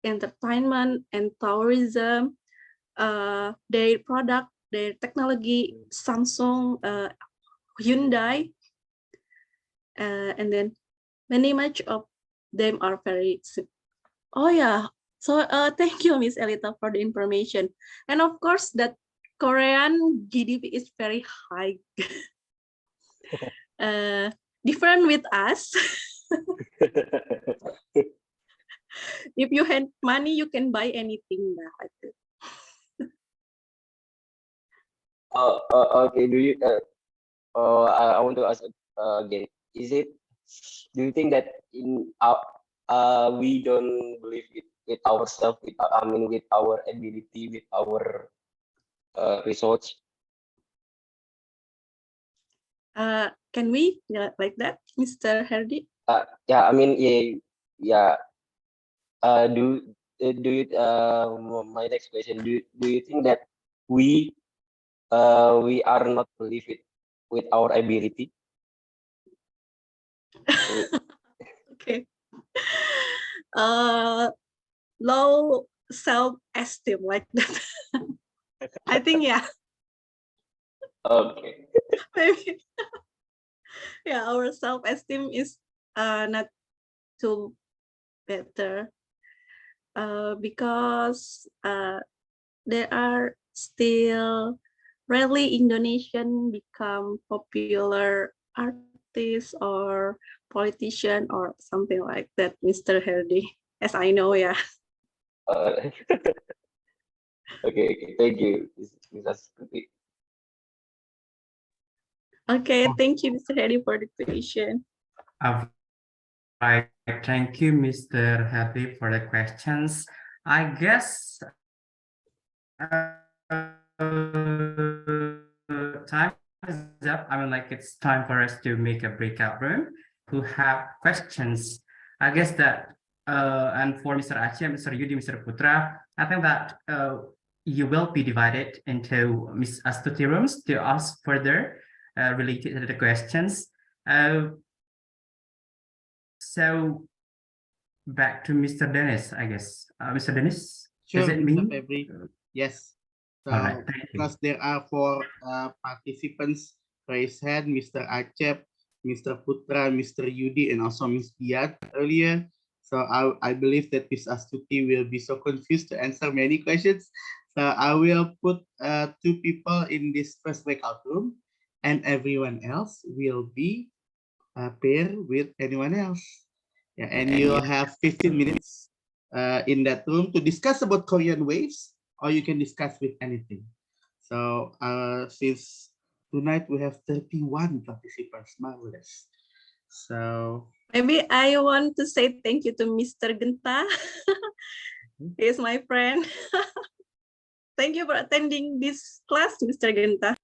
entertainment and tourism, their product, their technology, Samsung, Hyundai, and then many much of them are very. Oh yeah, so thank you, Miss Elita, for the information, and of course that Korean GDP is very high, different with us. If you had money, you can buy anything now. Okay. Do you? I want to ask again. Do you think that we don't believe with ourselves? With our ability, with our research. Can we like that, Mr. Hardy? Yeah. Yeah. Do you? My next question. Do you think that we are not believe it with our ability? Okay. Low self-esteem like that. I think yeah. Okay. Maybe. Yeah, our self-esteem is not too better because there are still rarely Indonesian become popular artists or politician or something like that, Mr. Hardy, as I know, yeah. Okay, thank you. That's good. Okay, thank you, Mr. Hardy, for the question. Right, thank you, Mr. Happy, for the questions. I guess time is up. Like it's time for us to make a breakout room who have questions. I guess that, and for Mr. Aceh, Mr. Yudi, Mr. Putra, I think that you will be divided into Ms. Astuti rooms to ask further related to the questions. So back to Mr. Dennis, I guess. Mr. Dennis, Sure, is it Mr. me? Febri. Yes. So, All right, thank you. because there are 4 participants raised hand, Mr. Acep, Mr. Putra, Mr. Yudi, and also Ms. Biat earlier. So I believe that Ms. Astuti will be so confused to answer many questions. So I will put 2 people in this first breakout room, and everyone else will be paired with anyone else. Yeah, and you'll have 15 minutes in that room to discuss about Korean waves, or you can discuss with anything. So since tonight we have 31 participants, marvelous. So maybe I want to say thank you to Mr. Genta. He's my friend. Thank you for attending this class, Mr. Genta.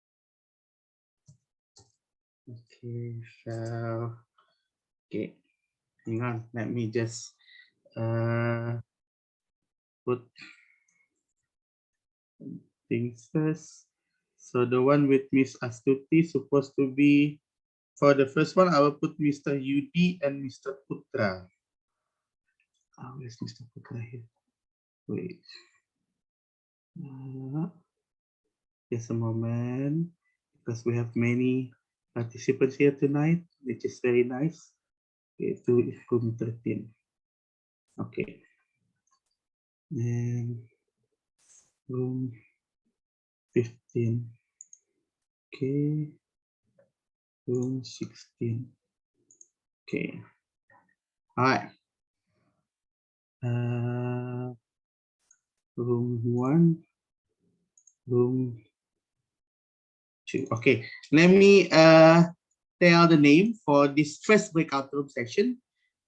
Okay, so okay, hang on. Let me just put things first. So the one with Miss Astuti supposed to be, for the first one, I will put Mr. Yudi and Mr. Putra. Oh, where's Mr. Putra here? Wait. Just a moment, because we have many participants here tonight, which is very nice. Okay, to room 13. Okay. And room 15. Okay. Room 16. Okay. All right. room 1, room 2. Okay, let me tell the name for this first breakout room session.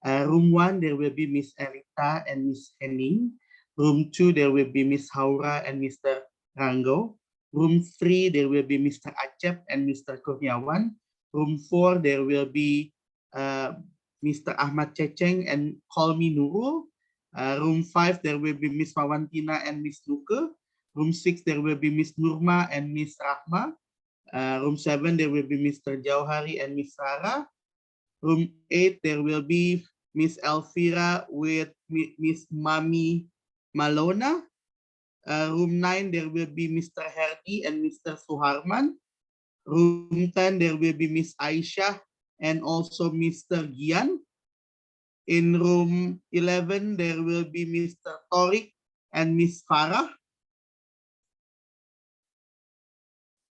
Room 1, there will be Miss Erita and Miss Henning. Room 2, there will be Miss Haura and Mr. Rango. Room 3, there will be Mr. Acep and Mr. Kurniawan. Room 4, there will be Mr. Ahmad Ceceng and Kolmi Nurul. Room 5, there will be Miss Wawantina and Miss Luke. Room 6, there will be Miss Nurma and Miss Rahma. Room 7, there will be Mr. Jauhari and Miss Sarah. Room 8, there will be Miss Elvira with Miss Mami Malona. Room 9, there will be Mr. Herdi and Mr. Suhermasn. Room 10, there will be Miss Aisyah and also Mr. Gian. In room 11, there will be Mr. Torik and Miss Farah.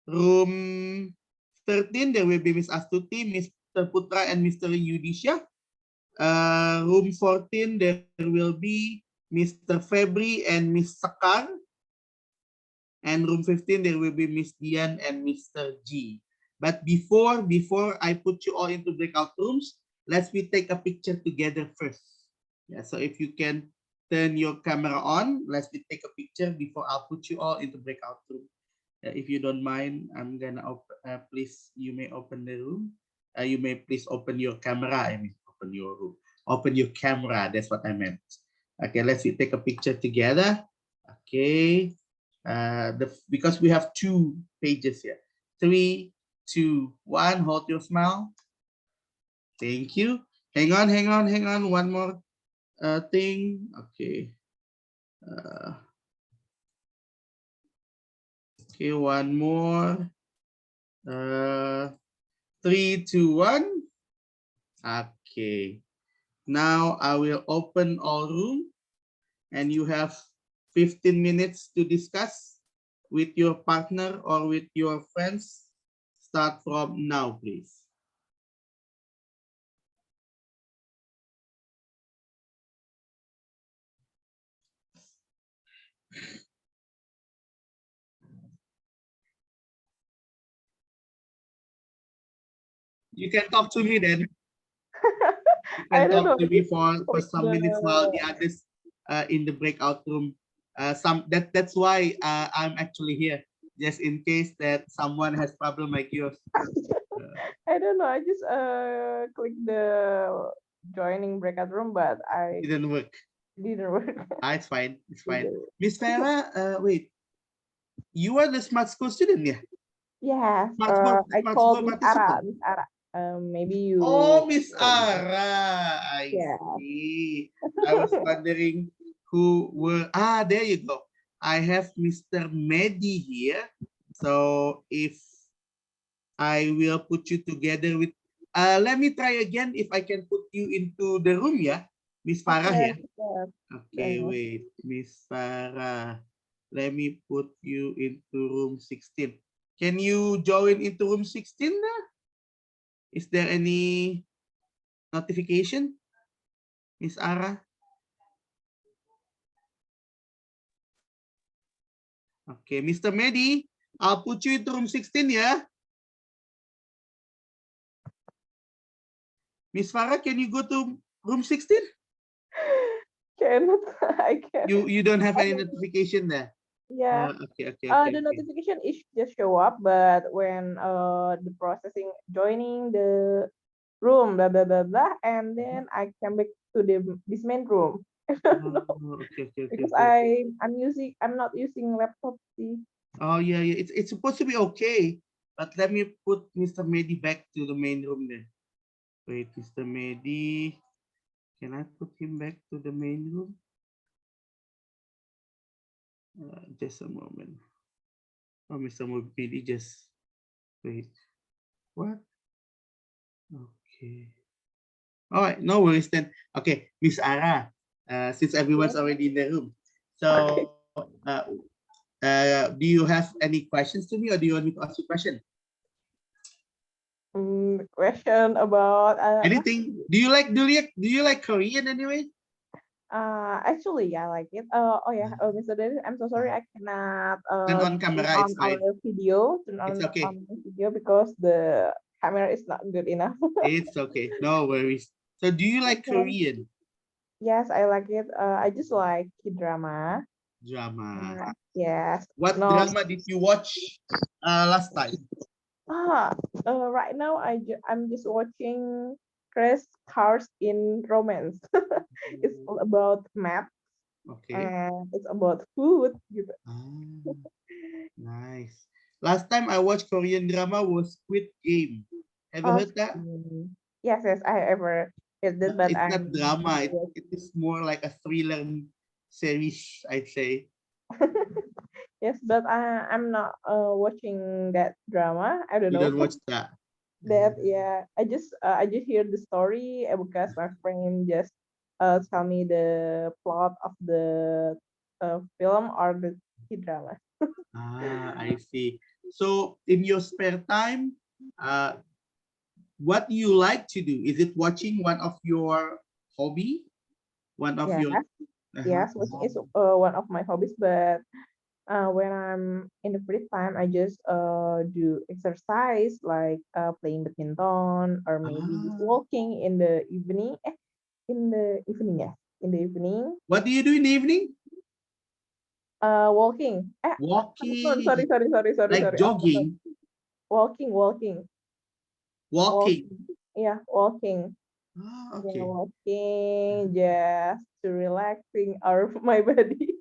Room 13, there will be Miss Astuti, Mr. Putra, and Mr. Yudisha. Room 14, there will be Mr. Febri and Miss Sakar. And room 15, there will be Miss Dian and Mr. G. But before I put you all into breakout rooms, let's take a picture together first. Yeah, so if you can turn your camera on, let's take a picture before I'll put you all into breakout room. If you don't mind, I'm gonna open. Please, you may open the room. You may please open your camera. I mean, open your room. Open your camera. That's what I meant. Okay, let's take a picture together. Okay. Because we have 2 pages here. 3, 2, 1. Hold your smile. Thank you. Hang on. One more thing. Okay. Okay, one more. 3, 2, 1. Okay. Now I will open all room and you have 15 minutes to discuss with your partner or with your friends. Start from now, please. You can talk to me then. You can talk to me for some minutes while the others in the breakout room. That's why I'm actually here, just in case that someone has problem like yours. I don't know. I just clicked the joining breakout room, but I didn't work. It's fine. It's fine. Miss Farah, wait. You are the smart school student, yeah? Yeah. I smart called school Miss Ara. participant. Miss Ara. Maybe you. Oh, Miss Ara. I see. I was wondering who were. There you go. I have Mr. Mehdi here. So if I will put you together with. Let me try again if I can put you into the room, yeah? Miss Farah here. Okay, wait. Miss Farah. Let me put you into room 16. Can you join into room 16 now? Is there any notification, Miss Ara? Okay, Mr. Mehdi, I'll put you into room 16, yeah? Miss Farah, can you go to room 16? Cannot. I can't. You don't have any notification there? Yeah. Okay. The notification is just show up, but when the processing joining the room, blah blah blah blah, and then I come back to this main room. Okay. Because I'm not using laptop. See. Oh yeah. It's supposed to be okay, but let me put Mr. Mehdi back to the main room there. Wait, Mr. Mehdi, can I put him back to the main room? Just a moment. Oh, Mr. Mehdi, just wait. What? Okay. All right, no worries then. Okay, Miss Ara, since everyone's already in the room, so do you have any questions to me, or do you want me to ask you a question? Question about anything? Do you like Korean anyway? Actually, I like it. Oh yeah, Mr. Dennis, I'm so sorry I cannot Turn on turn camera, on it's fine. our video, It's okay. on the video because the camera is not good enough. It's okay. No worries. So do you like Okay. Korean Yes, I like it. I just like K-drama. drama? Yes. What No. drama did you watch last time? Right now I'm just watching Crash Cars in Romance. It's all about math Okay. and it's about food. Gitu. Nice. Last time I watched Korean drama was Squid Game. Have you heard that? Yes, I ever heard that, but It's not I'm drama. It is more like a thriller series, I'd say. yes, but I'm not watching that drama. I don't You know. don't watch that. That yeah, I just hear the story because my friend just tell me the plot of the film or the drama. I see. So in your spare time, what do you like to do? Is it watching one of your hobby? One of Yeah, your yes, watching is one of my hobbies, but when I'm in the free time, I just do exercise like playing badminton or maybe just walking in the evening. In the evening, yeah, in the evening. What do you do in the evening? Walking. Walking. Sorry. Like jogging. Walking. Walking. Yeah, walking. Okay. Yeah, walking just to relaxing our my body.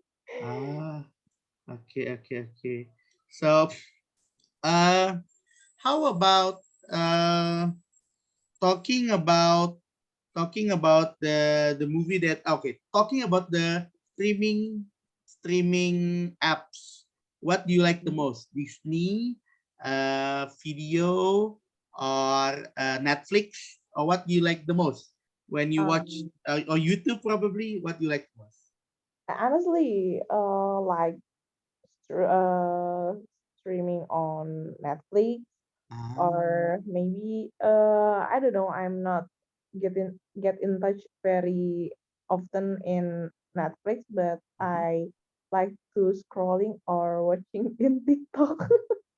Okay. So, how about talking about the movie that talking about the streaming apps. What do you like the most? Disney, video, or Netflix, or what do you like the most when you watch or YouTube probably? What do you like the most? Honestly, like streaming on Netflix or maybe I don't know. I'm not get in touch very often in Netflix, but I like to scrolling or watching in TikTok.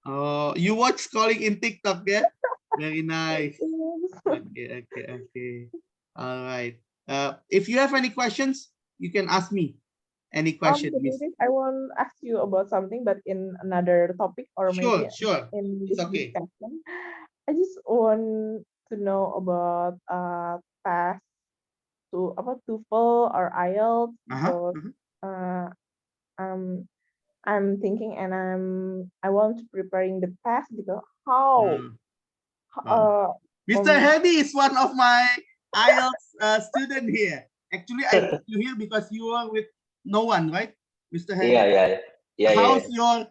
Oh, you watch scrolling in TikTok, yeah? Very nice. Okay. All right. If you have any questions, you can ask me any question, Miss. I want to ask you about something, but in another topic or maybe Sure. in It's this okay. discussion. I just want to know about test to about TOEFL or IELTS because I'm thinking and I want to preparing the test because how Mr. Hedy is one of my IELTS student here. Actually, I put you here because you are with no one, right, Mr. Hedy? Yeah. How's your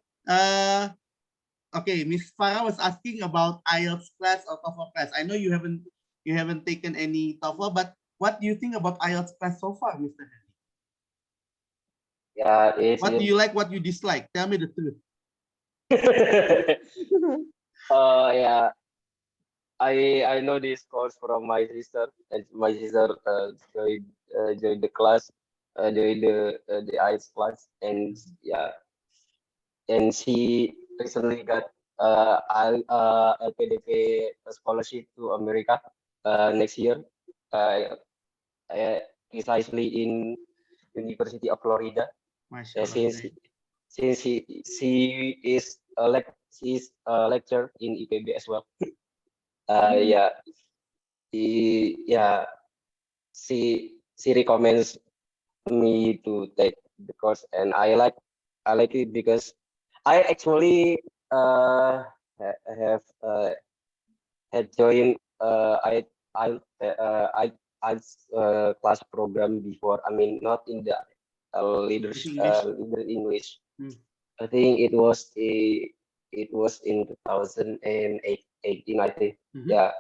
okay, Miss Farah was asking about IELTS class or TOEFL class. I know you haven't taken any TOEFL, but what do you think about IELTS class so far, Mr. Hedy? Yeah, what do you like? What you dislike? Tell me the truth. Yeah. I know this course from my sister, and my sister joined the class, joined the IELTS class, and yeah, and she recently got LPDP scholarship to America next year, precisely in University of Florida. Since she is she's a lecturer in IPB as well. Yeah, she recommends me to take the course, and I like it because I actually have had joined class program before. I mean, not in the leader English. I think it was in 2018, I think. Yeah.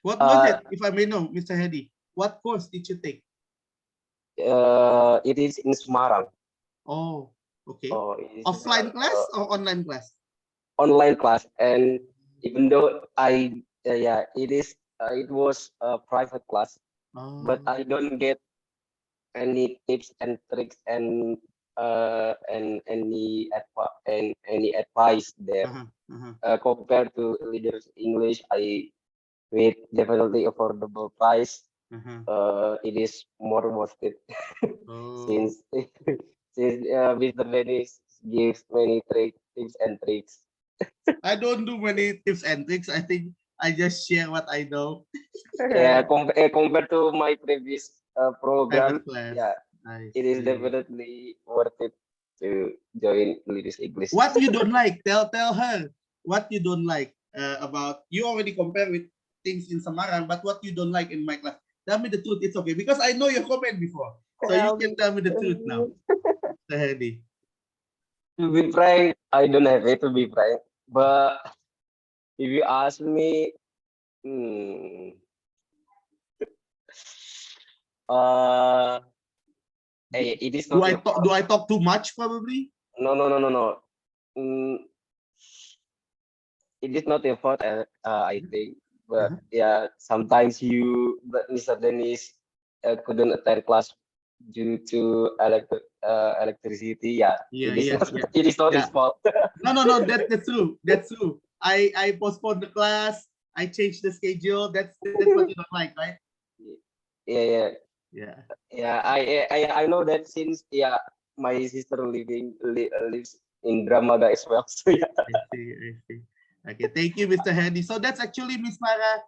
What was it, if I may know, Mr. Hedy? What course did you take? It is in Semarang. Oh, okay. Oh, offline class or online class? Online class, and even though it was a private class, but I don't get any tips and tricks and any advice there compared to leaders English. I with definitely affordable price. It is more worth it since since Mr. Dennis gives many tips and tricks. I don't do many tips and tricks. I think I just share what I know. Yeah, compared to my previous program, Private class. yeah, I it is see. definitely worth it to join Leaders English. What you don't like? Tell her what you don't like about. You already compare with things in Samarang, but what you don't like in my class. Tell me the truth. It's okay because I know your comment before, so you can tell me the truth now. Sahedi. To be frank, I don't have it to be frank, but if you ask me, it is not your fault. Do I talk too much? Probably. No. It is not your fault, I think. But yeah, sometimes but Mr. Dennis couldn't attend class due to electricity. Yeah, it is not his fault. No. That's true. That's true. I postponed the class. I changed the schedule. That's what you don't like, right? Yeah. Yeah. I know that since my sister lives in Dramaga as well. So yeah. I see. Okay, thank you, Mr. Handy. So that's actually Miss Mara.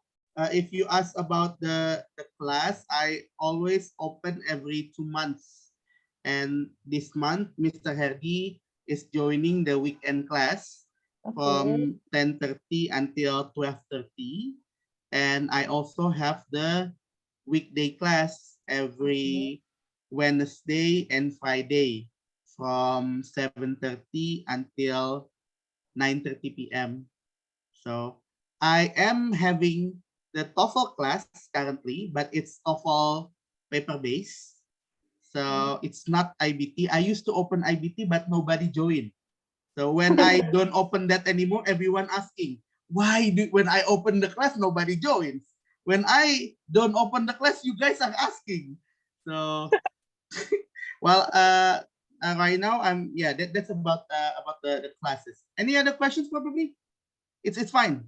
If you ask about the class, I always open every 2 months. And this month, Mr. Herdy is joining the weekend class from 10:30 until 12:30. And I also have the weekday class every Wednesday and Friday from 7:30 until 9:30 p.m. So I am having the TOEFL class currently, but it's TOEFL paper-based. So it's not IBT. I used to open IBT, but nobody joined. So when I don't open that anymore, everyone asking, when I open the class, nobody joins? When I don't open the class, you guys are asking. So, well, right now that's about the classes. Any other questions probably? It's fine.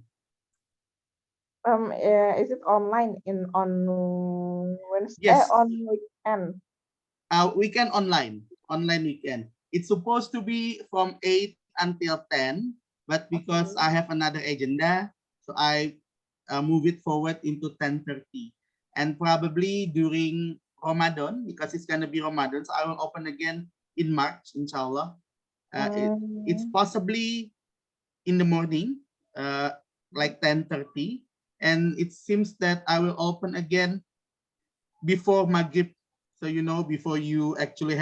Is it online on Wednesday? Yes. On weekend? Weekend online weekend. It's supposed to be from 8 until 10, but because I have another agenda, so I move it forward into 10:30. And probably during Ramadan, because it's gonna be Ramadan, so I will open again in March, inshallah. It's possibly in the morning, like 10:30, and it seems that I will open again before Maghrib. So before you actually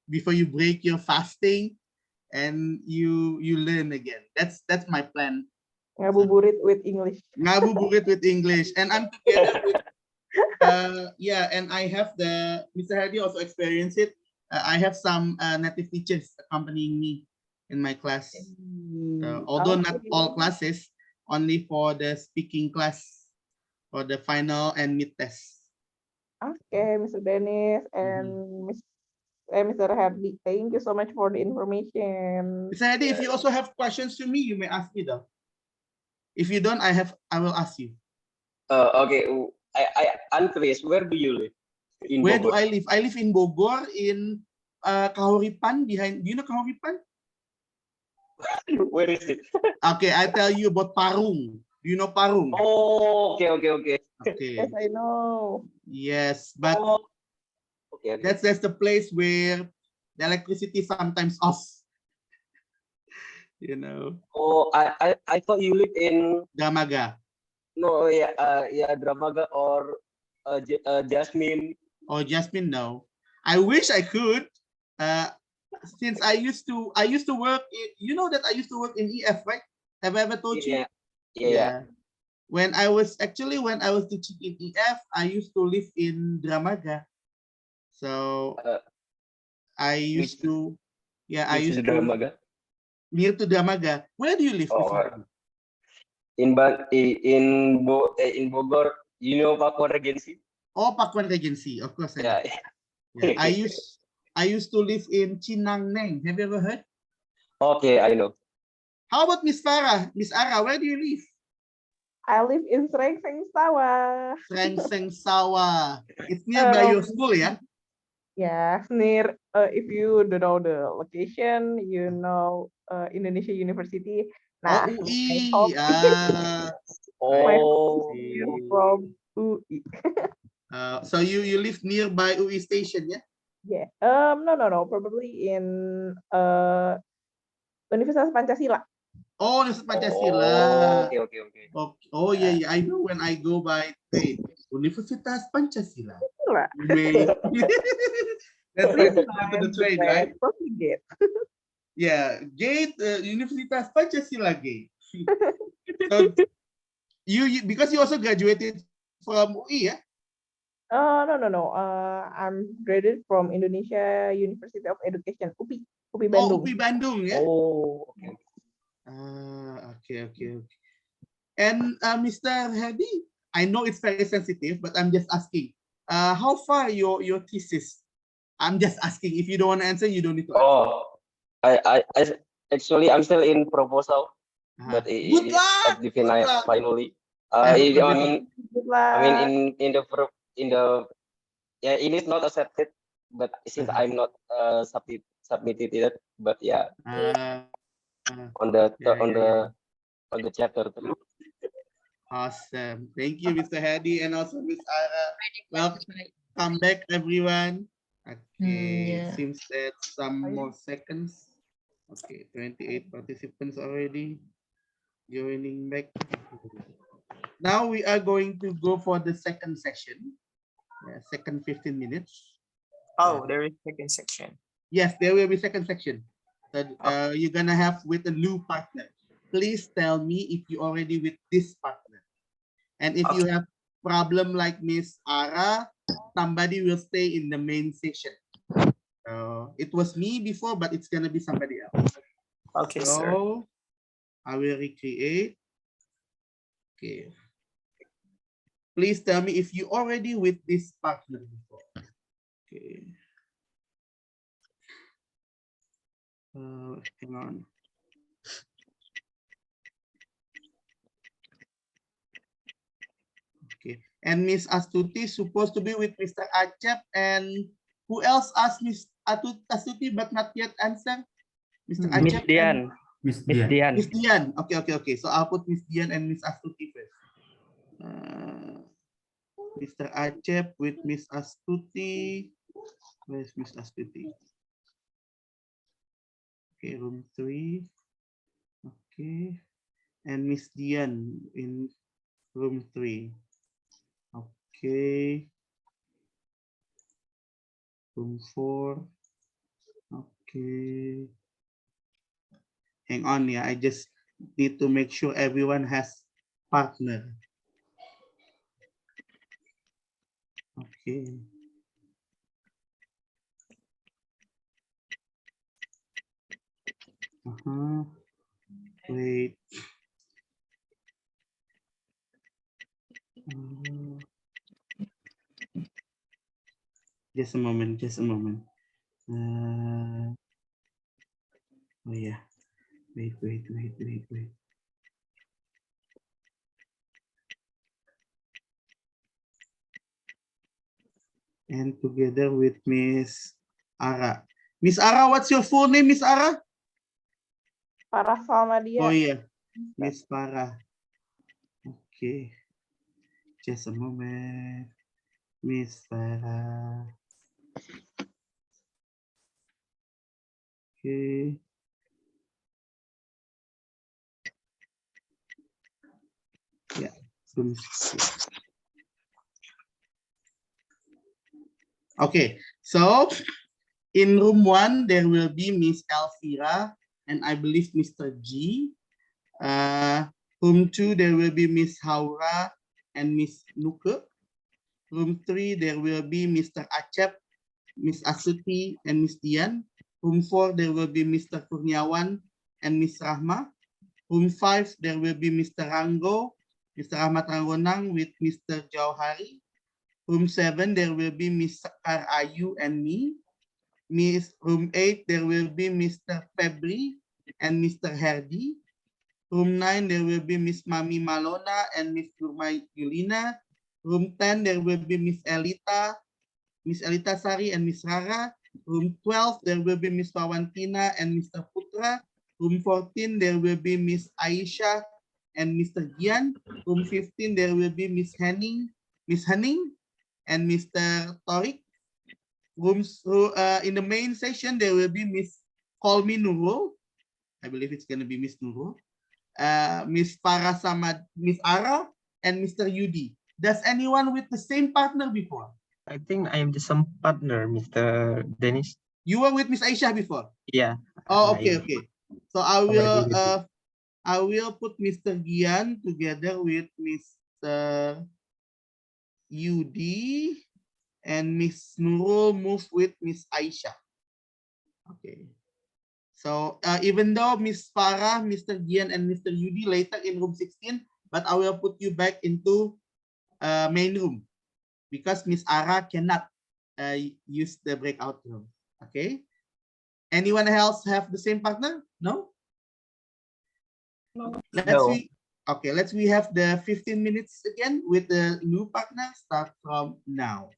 before you break your fasting, and you learn again. That's my plan. Ngabuburit with English. Ngabuburit with English, and I'm together with and I have Mr. Hadi also experienced it. I have some native teachers accompanying me in my class. Although not all classes, only for the speaking class for the final and mid test. Okay, Mr. Dennis and Mr. Hardy, thank you so much for the information. Mr. Hardy, if you also have questions to me, you may ask me though. If you don't, I will ask you. Okay, I'm curious. Where do you live? Where do I live? I live in Bogor, in Kahuripan. Do you know Kahuripan? Where is it? Okay, I tell you about Parung. Do you know Parung? Oh, okay. Yes, I know. Yes, but okay. That's the place where the electricity sometimes off. Oh, I thought you live in Dramaga. No, Dramaga or Jasmine. Oh, Jasmine, no. I wish I could. Since I used to work. You know that I used to work in EF, right? Have I ever told you? Yeah. When I was teaching in EF, I used to live in Dramaga. So I used to Dramaga. Near to Dramaga. Where do you live? In Bogor, you know Pakuan Regency? Oh, Pakuan Regency, of course. Yeah. Yeah, I used to live in Chinangneng. Have you ever heard? Okay, I know. How about Miss Farah? Miss Ara, where do you live? I live in Srengseng Sawah. Srengseng Sawah. It's nearby your school, yeah? Yeah, near. If you don't know the location, you know Indonesia University. Nah, Oh, my UI. home, my home Oh, is from UI. So you live nearby UI station, yeah? Yeah. No. Probably in Universitas Pancasila. Oh, Universitas Pancasila. okay, okay, okay. Oh, yeah. I know when I go by train. Universitas Pancasila. Right. You may. That's like you go to the train, right? Gate. Yeah, gate, Universitas Pancasila gate. So you because you also graduated from UI, yeah? No. I'm graduated from Indonesia University of Education, UPI, UPI Oh, Bandung. UPI Bandung, yeah? Oh, okay. Okay. And Mr. Hadi, I know it's very sensitive, but I'm just asking. How far your thesis? I'm just asking. If you don't want to answer, you don't need to answer. Oh, I actually I'm still in proposal, but Good it is luck. at the finally. I hope I mean, Good luck. I mean in the yeah, it is not accepted, but since I'm not submitted it, but yeah, on the on the chapter 3. Awesome. Thank you, Mr. Hadi, and also Miss Ara. Welcome back, everyone. Okay, Yeah. seems that some more seconds. Okay, 28 participants already joining back. Now we are going to go for the second session. Second 15 minutes. Oh, there is second section. Yes, there will be second section. So, you're gonna have with a new partner. Please tell me if you already with this partner. And if you have problem like Miss Ara, somebody will stay in the main session. It was me before, but it's gonna be somebody else. Okay, so, sir. I will recreate. Okay. Please tell me if you already with this partner before. Okay. Hang on. Okay. And Miss Astuti supposed to be with Mr. Acep, and who else asked Miss Astuti but not yet answer? Mr. Miss Acep Dian. Miss Miss Dian. Dian. Miss Dian. Okay. So I'll put Miss Dian and Miss Astuti first. Mr. Acep with Miss Astuti. Where's Miss Astuti? Okay, room 3. Okay. And Miss Dian in room 3. Okay. Room 4. Okay. Hang on, yeah. I just need to make sure everyone has partner. Okay. Wait. Just a moment. Oh yeah. Wait. And together with Miss Ara. Miss Ara, what's your full name, Miss Ara? Farah Salmadia. Oh yeah, Miss Farah. Okay. Just a moment. Miss Farah. Okay. Yeah. Okay. So in room 1, there will be Miss Elvira and I believe Mr. G. Room 2, there will be Miss Haura and Miss Nuke. Room 3, there will be Mr. Acep, Miss Astuti, and Miss Dian. Room 4, there will be Mr. Kurniawan and Miss Rahma. Room 5, there will be Mr. Rango, Mr. Ahmad Rangonang with Mr. Jauhari. Room 7, there will be Miss Ayu and me. Room 8, there will be Mr. Febri and Mr. Herdi. Room 9, there will be Miss Mami Malona and Miss Gurma Yulina. Room 10, there will be Miss Elita Sari and Miss Rara. Room 12, there will be Miss Wawantina and Mr. Putra. Room 14, there will be Miss Aisha and Mr. Gian. Room 15, there will be Miss Henning and Mr. Torik. In the main session, there will be Miss Kolmi Nurul. I believe it's going to be Miss Nurul. Miss Farah Samad, Miss Ara, and Mr. Yudi. Does anyone with the same partner before? I think I am the some partner, Mr. Dennis. You were with Miss Aisha before? Yeah. Oh, okay, okay. So I will put Mr. Gian together with Mr. Yudi, and Miss Nurul move with Miss Aisha. Okay. So even though Miss Farah, Mr. Gian, and Mr. Yudi later in room 16, but I will put you back into main room because Miss Ara cannot use the breakout room. Okay. Anyone else have the same partner? No? No. Let's we have the 15 minutes again with the new partner. Start from now.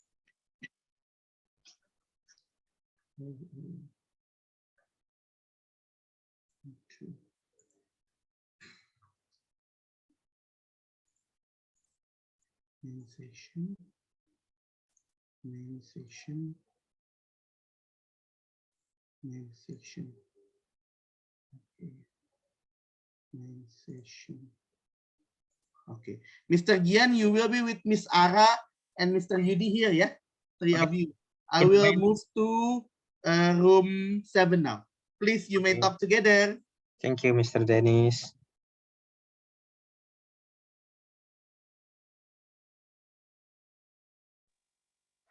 Main session. Okay. Main session. Okay. Mr. Gian, you will be with Miss Ara and Mr. Yudi here, yeah? Three of you. I will move to room 7 now. Please, you may talk together. Thank you, Mr. Dennis.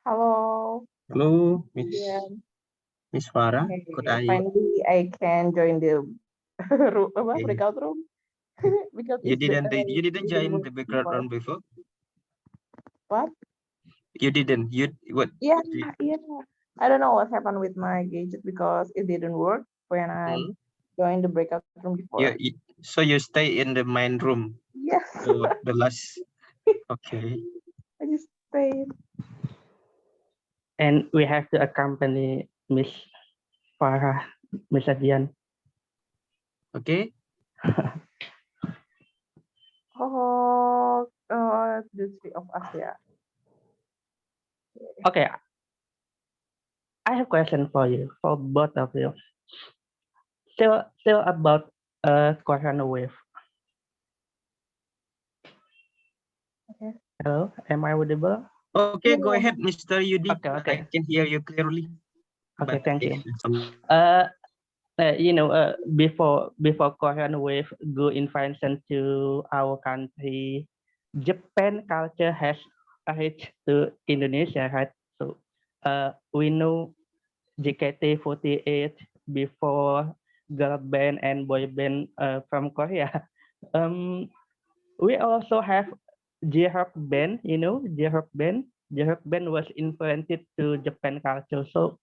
Hello. Hello, Yeah. Miss Farah. Okay, Could I? finally, I can join the breakout room because You it's didn't didn't join work the background before. room before? What? You didn't. What? Yeah. I don't know what happened with my gadget because it didn't work when I joined the breakout room before. So you stay in the main room. Yes. So the last. Okay. I just stayed. And we have to accompany Miss Farah, Miss Adian. Okay. The three of us, yeah. Okay. I have a question for you, for both of you. Still about corona wave. Okay. Hello, am I audible? Okay, go ahead, Mr. Yudi. Okay. I can hear you clearly. Okay, thank you. Some... Before corona wave go invasion to our country, Japan culture has reached to Indonesia, right? So we know JKT48 before girl band and boy band from Korea. We also have J-Rock band, J-Rock band. J-Rock band was influenced to Japan culture. So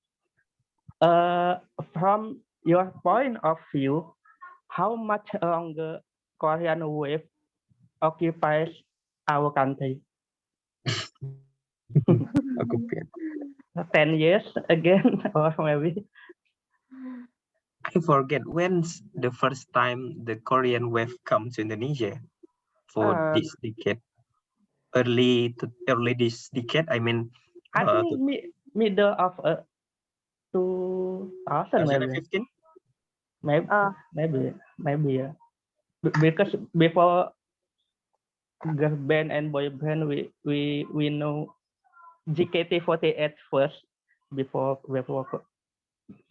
from your point of view, how much longer Korean wave occupies our country? 10 years again, or maybe? I forget when's the first time the Korean wave comes to Indonesia for this decade. Early this decade, I mean. I think middle of 2000 maybe. 2015. Maybe yeah. Because before girl band and boy band, we know JKT48 first before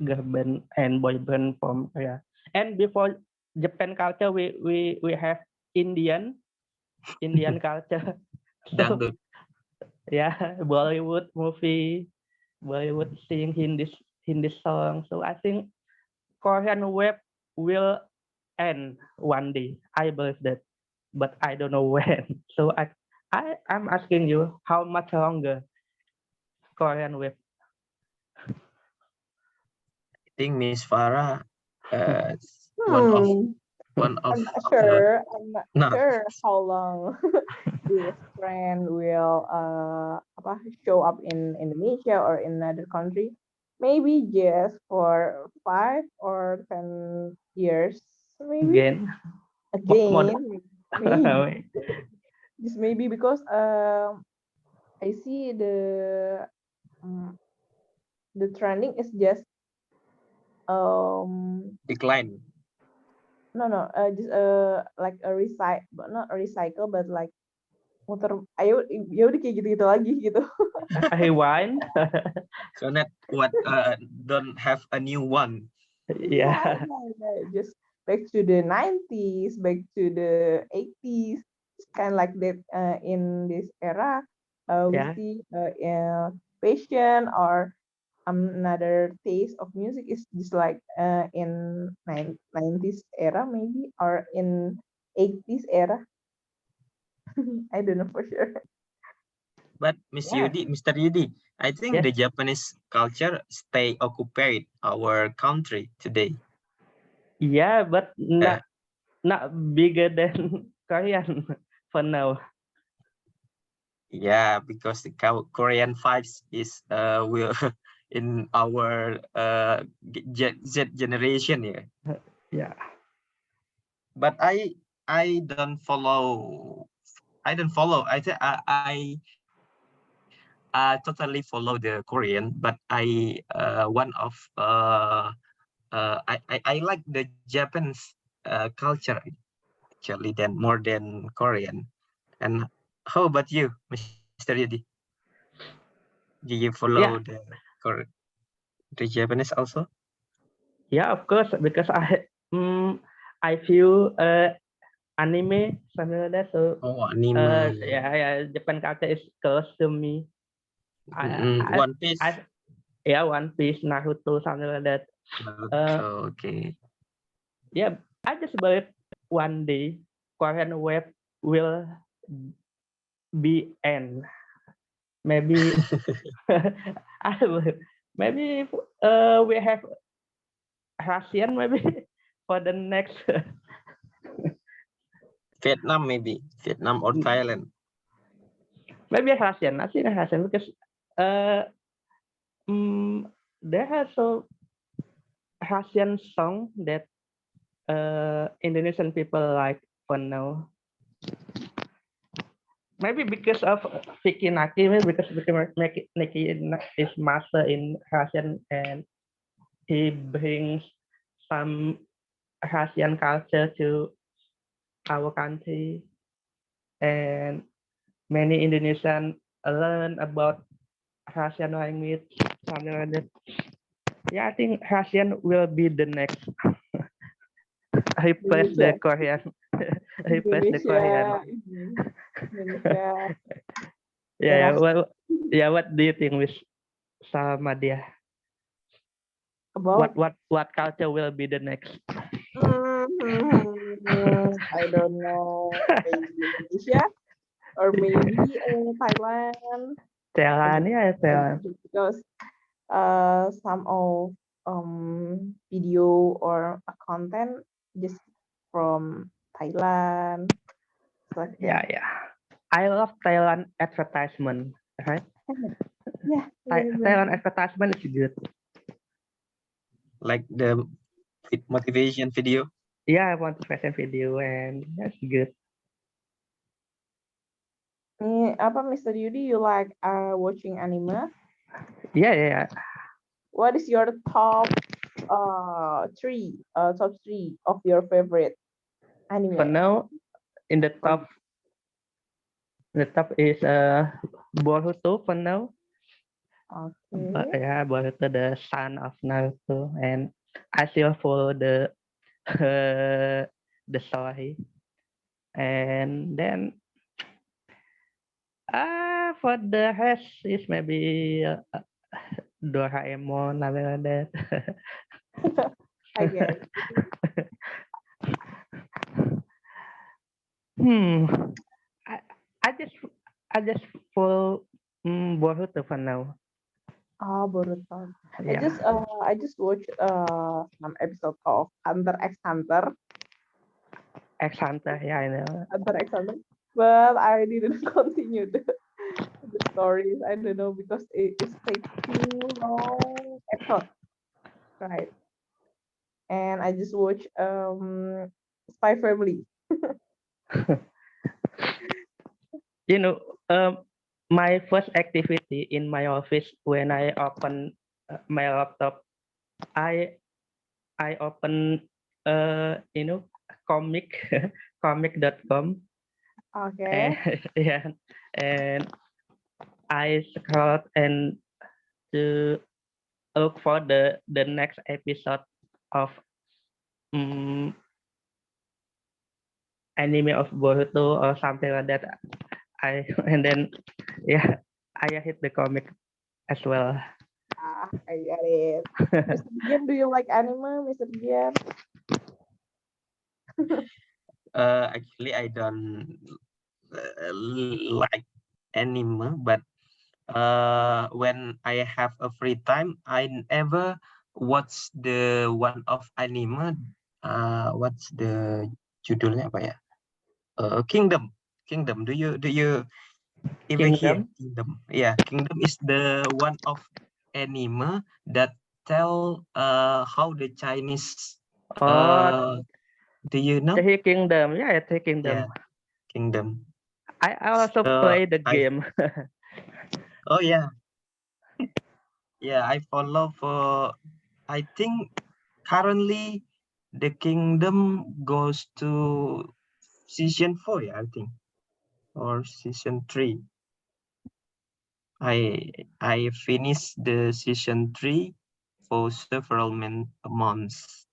girl band and boy band from Korea. And before Japan culture, we have Indian culture. So, yeah, Bollywood movie, Bollywood sing Hindi song. So I think Korean wave will end one day. I believe that, but I don't know when. So I'm asking you, how much longer Korean wave? I think Miss Farah, one of I'm not our sure. I'm not no. sure how long this trend will show up in Indonesia or in another country. Maybe just for 5 or 10 years, maybe Again, again, maybe just maybe because I see um, the trending is just Decline. just like a recycle, but not a recycle, but like muter, ayo ya udah kayak gitu-gitu lagi gitu. rewind. So that what don't have a new one. Yeah. Just back to the 90s, back to the 80s. It's kind of like that in this era. We Yeah. see fashion or another taste of music is just like in 90s era maybe or in 80s era. I don't know for sure. But Mr. Yudi, I think the Japanese culture stay occupied our country today. Yeah, but not bigger than Korean for now. Yeah, because the Korean vibes is will in our Z generation here. Yeah. But I don't follow. I don't follow. I totally follow the Korean, but one of I like the Japanese culture actually than more than Korean. And how about you, Mr. Yudi? Do you follow the Japanese also? Yeah, of course, because I feel anime something like that. So anime. yeah, Japan culture is close to me. One Piece. One Piece, Naruto, something like that. Okay. Yeah, I just believe one day Korean wave will be end. Maybe I believe, maybe we have Russian maybe for the next Vietnam maybe Vietnam or Thailand. Maybe Russian. I think Russian because there are so Russian song that Indonesian people like for now. Maybe because of Vicky Naki, maybe because Naki is master in Russian and he brings some Russian culture to our country, and many Indonesian learn about Russian language, something like that. Yeah, I think Russian will be the next. Replace the Korean. Replace the Korean. Indonesia. Yeah. Well, yeah. What do you think, with Samadia? About what culture will be the next? I don't know. Maybe Indonesia or maybe Thailand. Thailand, yeah, Thailand. Because some of video or content just from Thailand. Like Yeah. I love Thailand advertisement, right? Yeah. Thailand advertisement is good. Like the motivation video. Yeah, I want to fashion video and that's good. Apa Mr. Yudi, you like watching anime? Yeah. What is your top three of your favorite anime? For now, in the top is Boruto for now. Okay. Yeah, Boruto, the son of Naruto, and I still follow the the story. And then for the rest is maybe Doraemon, something like that. I guess. I just follow Boruto for now. Oh, baru tahu. Yeah. I just watched some episode of Hunter x Hunter. X Hunter, yeah, I know. Hunter x Hunter, but I didn't continue the stories. I don't know because it takes too long episode, right? And I just watched Spy Family. You know, my first activity in my office when I open my laptop, I open you know, comic comic.com, and Okay. yeah, and I scroll and to look for the next episode of um, anime of Boruto or something like that. I and then yeah, I hit the comic as well. I get it. Mr. Gian, do you like anime, Mr. Gian? Actually, I don't like anime, but when I have a free time, I never watch the one of anime. What's the judulnya apa ya? Kingdom. Kingdom. Do you ever hear Kingdom. Kingdom? Yeah, Kingdom is the one of anime that tell how the Chinese. Do you know? The Kingdom. Yeah, it's Kingdom. Yeah, Kingdom. I also So play the game. Oh yeah. Yeah, I follow for, I think currently the Kingdom goes to season 4, yeah, I think, or season 3. I finished the season 3 for several months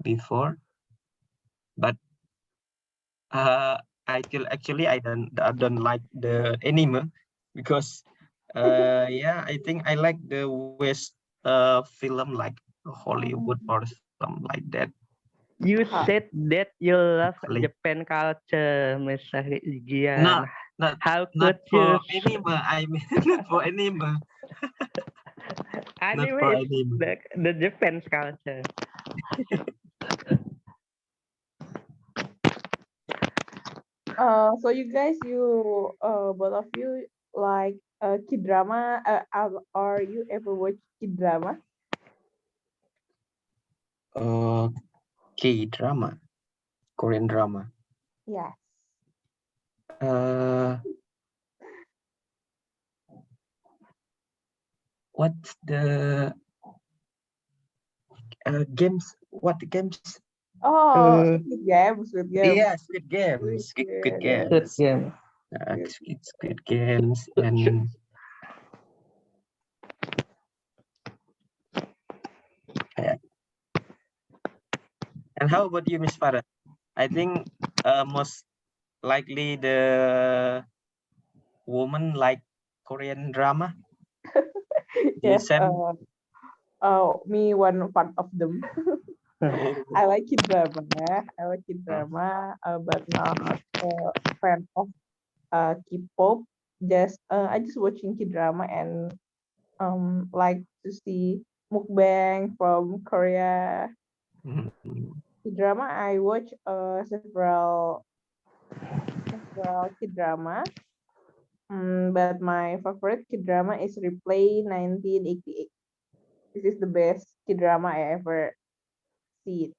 before, but I don't like the anime because yeah, I think I like the West film like Hollywood or something like that. You said that you love Japan culture, Mr. Gian. How Not could you? for anime. I mean, not for anime. Not Anime for is anime. the Japan culture. So you guys, both of you like kid drama, or you ever watch kid drama? K-drama, Korean drama. Yes. What's the games? What games? Oh, Squid Game, Squid Game. Yeah, Squid Games. Squid Games. Good game. Squid Games and yeah. And how about you, Miss Farah? I think most likely the woman like Korean drama. Yes. Me one part of them. I like kid drama. I like kid drama, but not a fan of K-pop. I just watching kid drama and like to see mukbang from Korea. Kid drama I watch several kid drama. But my favorite kid drama is Replay 1988. This is the best kid drama I ever see.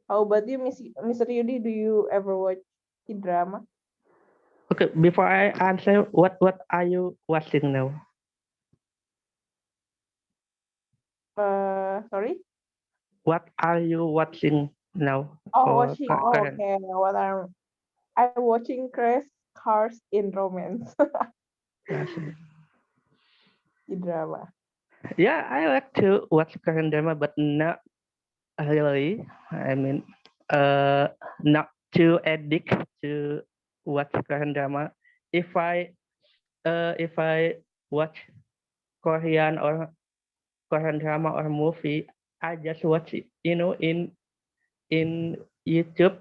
How about you, Mr. Yudi? Do you ever watch kid drama? Okay, before I answer, what are you watching now? Sorry. What are you watching now? Oh, or watching. current? Okay. I'm watching Crash Cars in Romance. Kid drama. Yeah, I like to watch Korean drama, but not really. I mean, not too addict to watch Korean drama. If I watch Korean or Korean drama or movie, I just watch it. You know, in YouTube,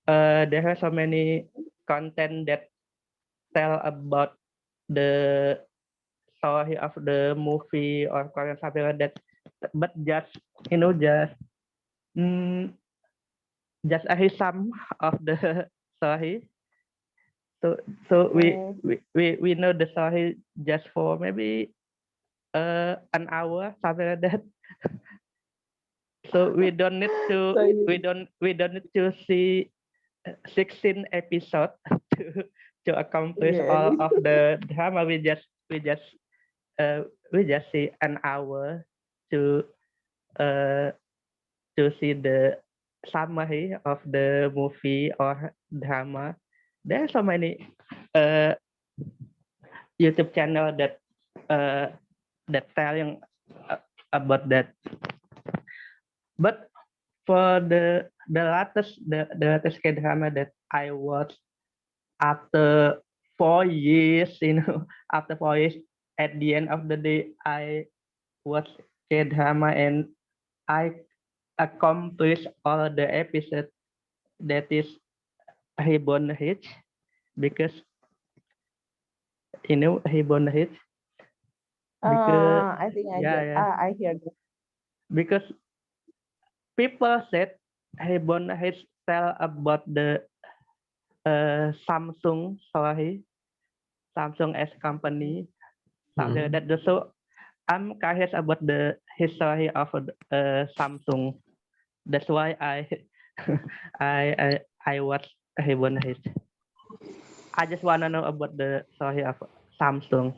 there are so many content that tell about the story of the movie or Korean something like that, but just just a sum of the story. So we know the story just for maybe an hour, something like that. So we don't need to we don't need to see 16 episodes to accomplish all of the drama. We just see an hour to see the summary of the movie or drama. There are so many YouTube channel that telling about that. But for the latest K drama that I watched after 4 years, after 4 years, at the end of the day, I watched K drama and I accomplished all the episodes. That is Reborn Hits, because Reborn Hits. Because I think I hear that. because people said Reborn Hits tell about the Samsung story, Samsung as company, something like that. So I'm curious about the history of Samsung. That's why I I watch Reborn Hits. I just wanna know about the story of Samsung.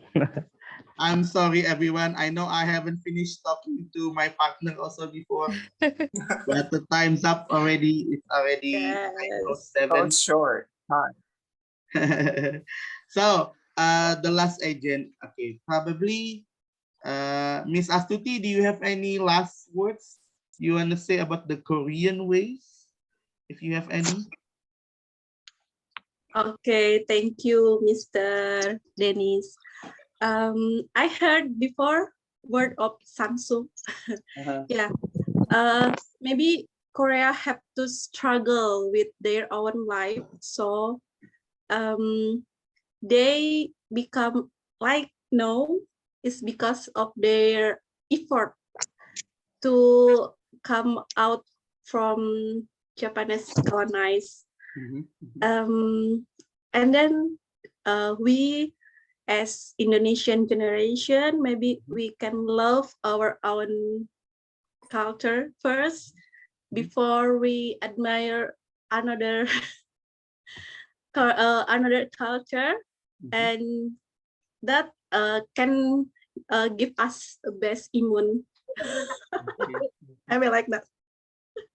I'm sorry, everyone. I know I haven't finished talking to my partner also before, but the time's up already. It's already Yes. 7. short. So the last agent. Okay, probably Miss Astuti, do you have any last words you want to say about the Korean ways? If you have any. Okay, thank you, Mr. Dennis. I heard before word of Samsung. Yeah. Maybe Korea have to struggle with their own life, so they become like no. It's because of their effort to come out from Japanese colonized. And then we as Indonesian generation, maybe we can love our own culture first before we admire another another culture, and that can give us the best immune. I mean like that.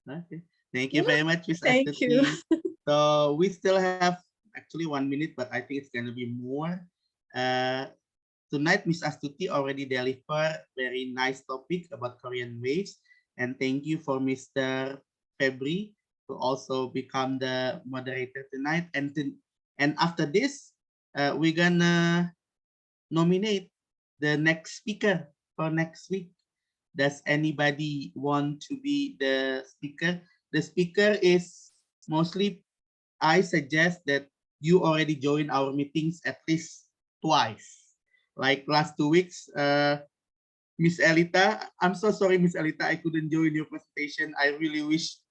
Okay. Thank you very much, Miss Thank you. Astuti. So we still have actually 1 minute, but I think it's going to be more. Tonight, Miss Astuti already delivered very nice topic about Korean waves. And thank you for Mr. Febri to also become the moderator tonight. And after this, we're gonna nominate the next speaker for next week. Does anybody want to be the speaker? The speaker is mostly, I suggest that you already join our meetings at least twice. Like last 2 weeks, Miss Elita, I'm so sorry, Miss Elita, I couldn't join your presentation. I really wish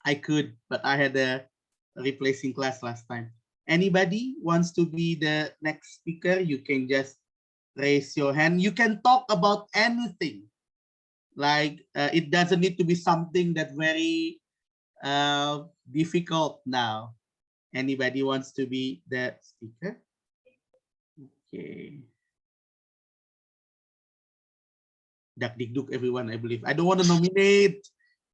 I could, but I had a replacing class last time. Anybody wants to be the next speaker? You can just raise your hand. You can talk about anything. Like it doesn't need to be something that very difficult now. Anybody wants to be the speaker? Okay. Dakdikduk, everyone, I believe. I don't want to nominate.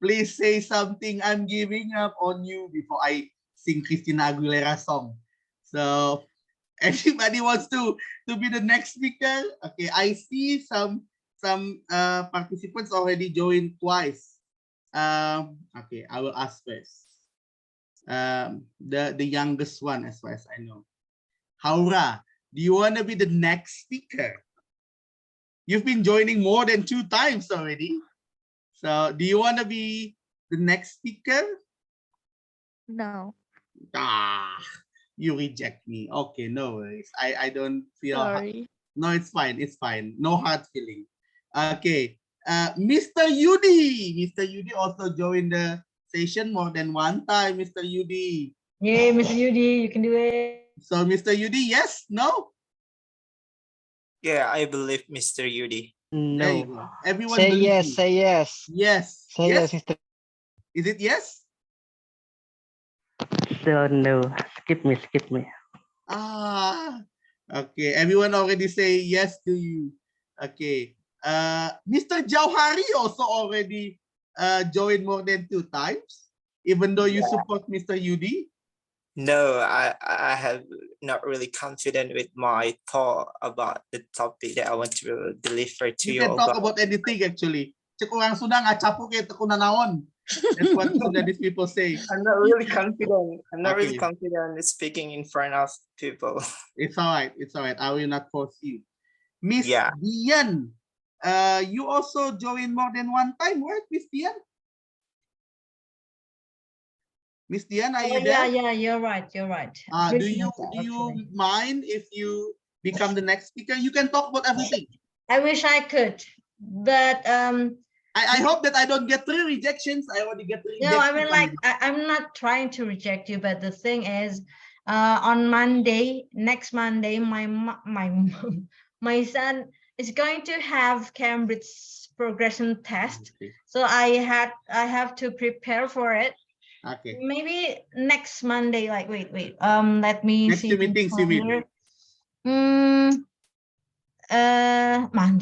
Please say something. I'm giving up on you before I sing Christina Aguilera song. So anybody wants to be the next speaker? Okay, I see some participants already joined twice. Okay, I will ask first. The youngest one, as far as I know. Haura, do you want to be the next speaker? You've been joining more than 2 times already. So do you want to be the next speaker? No. Ah, you reject me. Okay, no worries. I don't feel Sorry. No, it's fine. It's fine. No hard feeling. Okay. Mr. Yudi. Mr. Yudi also joined the session more than one time, Mr. Yudi. Yay, Mr. Yudi, you can do it. So, Mr. Yudi, yes? No? Yeah, I believe Mr. Yudi. There you go. Everyone Say believes yes, you. say yes. Yes. Say yes, Mr. Is it yes? So no, skip me. Ah, okay. Everyone already say yes to you. Okay. Mr. Jauhari also already joined more than 2 times, even though you support Mr. Yudi. No, I have not really confident with my thought about the topic that I want to deliver to You you. can talk about anything actually. Cek orang Sunda ngacapuk kayak tekuna naon. That's what Sundanese people say. I'm not really confident. I'm not really Okay. confident speaking in front of people. It's all right. It's all right. I will not force you. Miss Yeah. Dian, you also joined more than 1 time, right, Miss Dian? Miss Dian, are you there? Yeah, you're right. Do you mind if you become the next speaker? You can talk about everything. I wish I could, but I hope that I don't get 3 rejections. I already get 3 rejections. no, I mean, like, I'm not trying to reject you, but the thing is, on next Monday, my son is going to have Cambridge progression test. Okay. So I have to prepare for it. Okay. Maybe next Monday, like, wait, let me Next see. 2 meetings, you mean?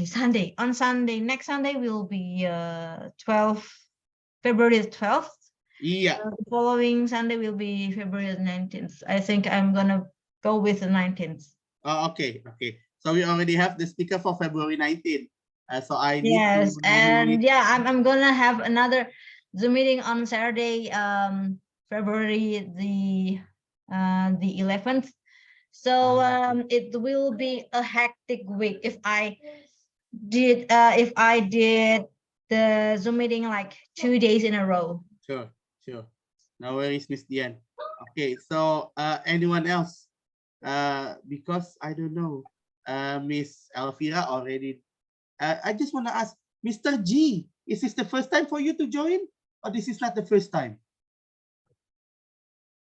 Sunday. On Sunday, next Sunday will be February 12th. Yeah. The following Sunday will be February 19th. I think I'm gonna go with the 19th. Oh, okay. So we already have the speaker for February 19th. So I need Yes, to and yeah, I'm gonna have another Zoom meeting on Saturday, February the 11th. So it will be a hectic week if I did the Zoom meeting like 2 days in a row. Sure. No worries, Miss Dian. Okay, so anyone else? Because I don't know, Miss Elvira already. I just want to ask, Mr. G, is this the first time for you to join, or this is not the first time?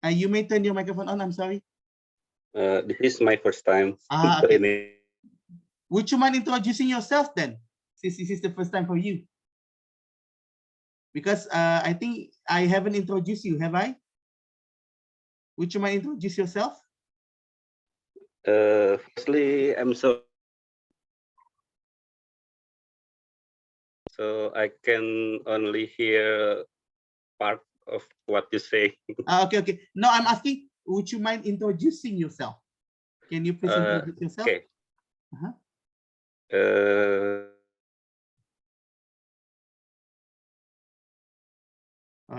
You may turn your microphone on. I'm sorry. This is my first time. Okay. Would you mind introducing yourself then, since this is the first time for you? Because I think I haven't introduced you, have I? Would you mind introduce yourself? Firstly, I'm so I can only hear part of what you say. Okay. No, I'm asking, would you mind introducing yourself? Can you please introduce yourself? Okay.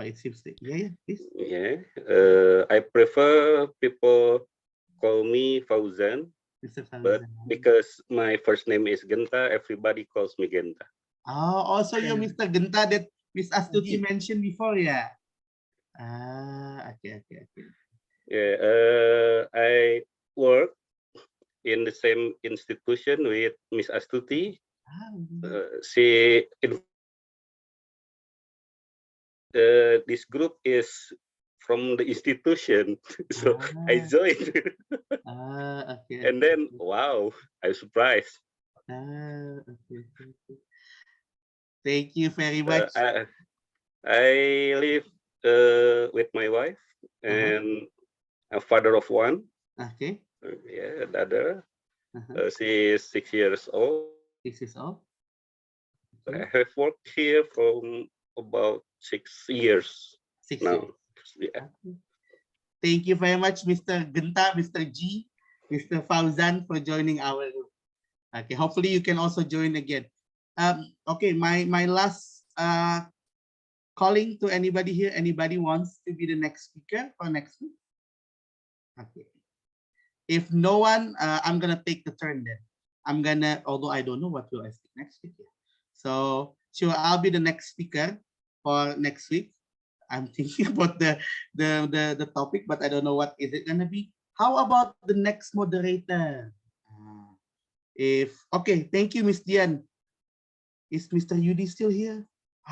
It seems that, yeah, please. Yeah. I prefer people call me Fauzan, but because my first name is Genta, everybody calls me Genta. Oh, also you're Mr. Genta that Miss Astuti mentioned before, yeah. Okay. Yeah. I work in the same institution with Miss Astuti. She this group is from the institution, so I joined. Okay. And then, wow, I'm surprised. Okay. Thank you very much. I live with my wife and a father of one. Okay. Yeah, the other. She is 6 years old. 6 years old. I have worked here from about 6 years 6 now. years. Yeah. Thank you very much, Mr. Genta, Mr. G, Mr. Fauzan for joining our group. Okay, hopefully you can also join again. Okay, my last calling to anybody here. Anybody wants to be the next speaker for next week? Okay. If no one, I'm gonna take the turn then. Although I don't know what will I speak next week. So sure, I'll be the next speaker for next week. I'm thinking about the topic, but I don't know what is it gonna be. How about the next moderator? Okay, thank you, Miss Dian. Is Mr. Yudi still here?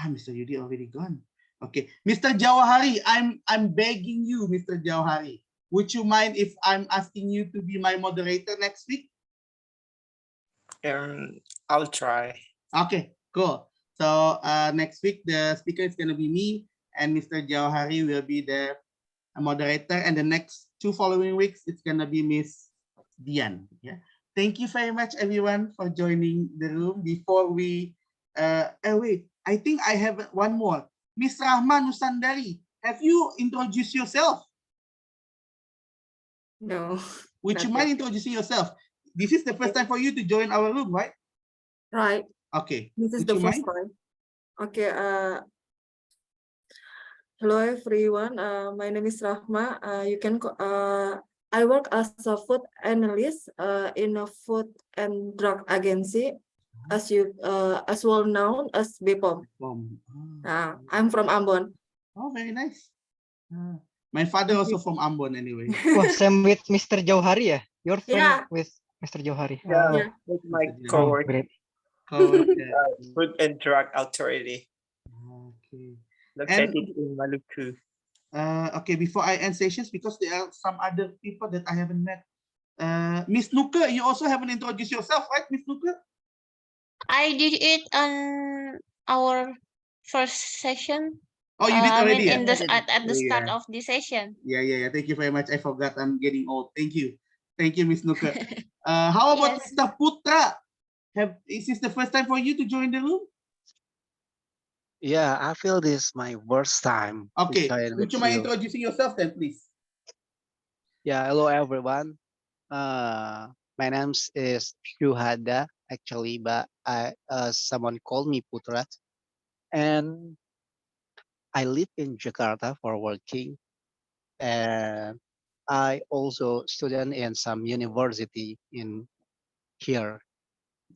Mr. Yudi already gone. Okay, Mr. Jawahari, I'm begging you, Mr. Jawahari. Would you mind if I'm asking you to be my moderator next week? I'll try. Okay, cool. So next week the speaker is going to be me, and Mr. Jawahari will be the moderator, and the next 2 following weeks it's going to be Miss Dian. Yeah. Thank you very much, everyone, for joining the room. Before we wait, I think I have one more. Miss Rahma Nusandari, have you introduced yourself? No. Would you mind introducing yourself? This is the first time for you to join our room, right? Right. Okay. This is Would the you first mind? time. Okay. Hello everyone. My name is Rahma. I work as a food analyst in a food and drug agency, as well known as BPOM. I'm from Ambon. Oh, very nice. My father also from Ambon anyway. Wah, same with Mr. Jauhari ya? Your friend Yeah. with Mr. Jauhari. Yeah, with my Oh, coworker. great. Food and Drug Authority. Okay. Located in Maluku. Okay, before I end sessions, because there are some other people that I haven't met. Miss Nuka, you also haven't introduced yourself, right, Miss Nuka? I did it on our first session. Oh, you did already. In at the start Yeah. of the session. Yeah. Thank you very much. I forgot. I'm getting old. Thank you, Miss Nuka. How about Yes. Mr. Putra? Is this the first time for you to join the room? Yeah, I feel this is my worst time to Okay. join Would with you mind you. introducing yourself then, please? Yeah, hello everyone. My name is Shuhada actually, but someone called me Putra, and I live in Jakarta for working, and I also student in some university in here.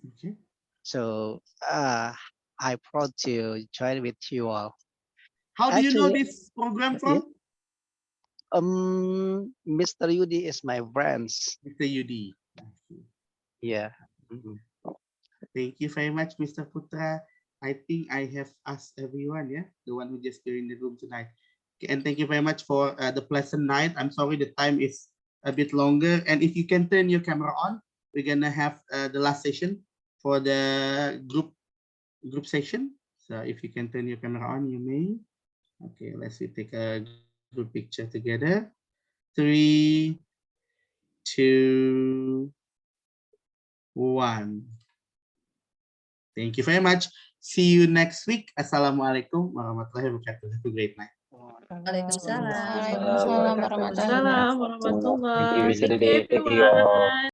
Okay. So I proud to join with you all. How do you know Actually, this program yeah, from? Mr. Yudi is my friends. Mr. Yudi. Yeah. Thank you very much, Mr. Putra. I think I have asked everyone, yeah, the one who just joined the room tonight. Okay, and thank you very much for the pleasant night. I'm sorry the time is a bit longer. And if you can turn your camera on, we're gonna have the last session for the group session. So if you can turn your camera on, you may. Okay, let's take a group picture together. 3, 2, 1. Thank you very much. See you next week. Assalamualaikum warahmatullahi wabarakatuh. Have a great night. Waalaikumsalam warahmatullahi wabarakatuh. Thank you, Mr. Dede. Thank you all.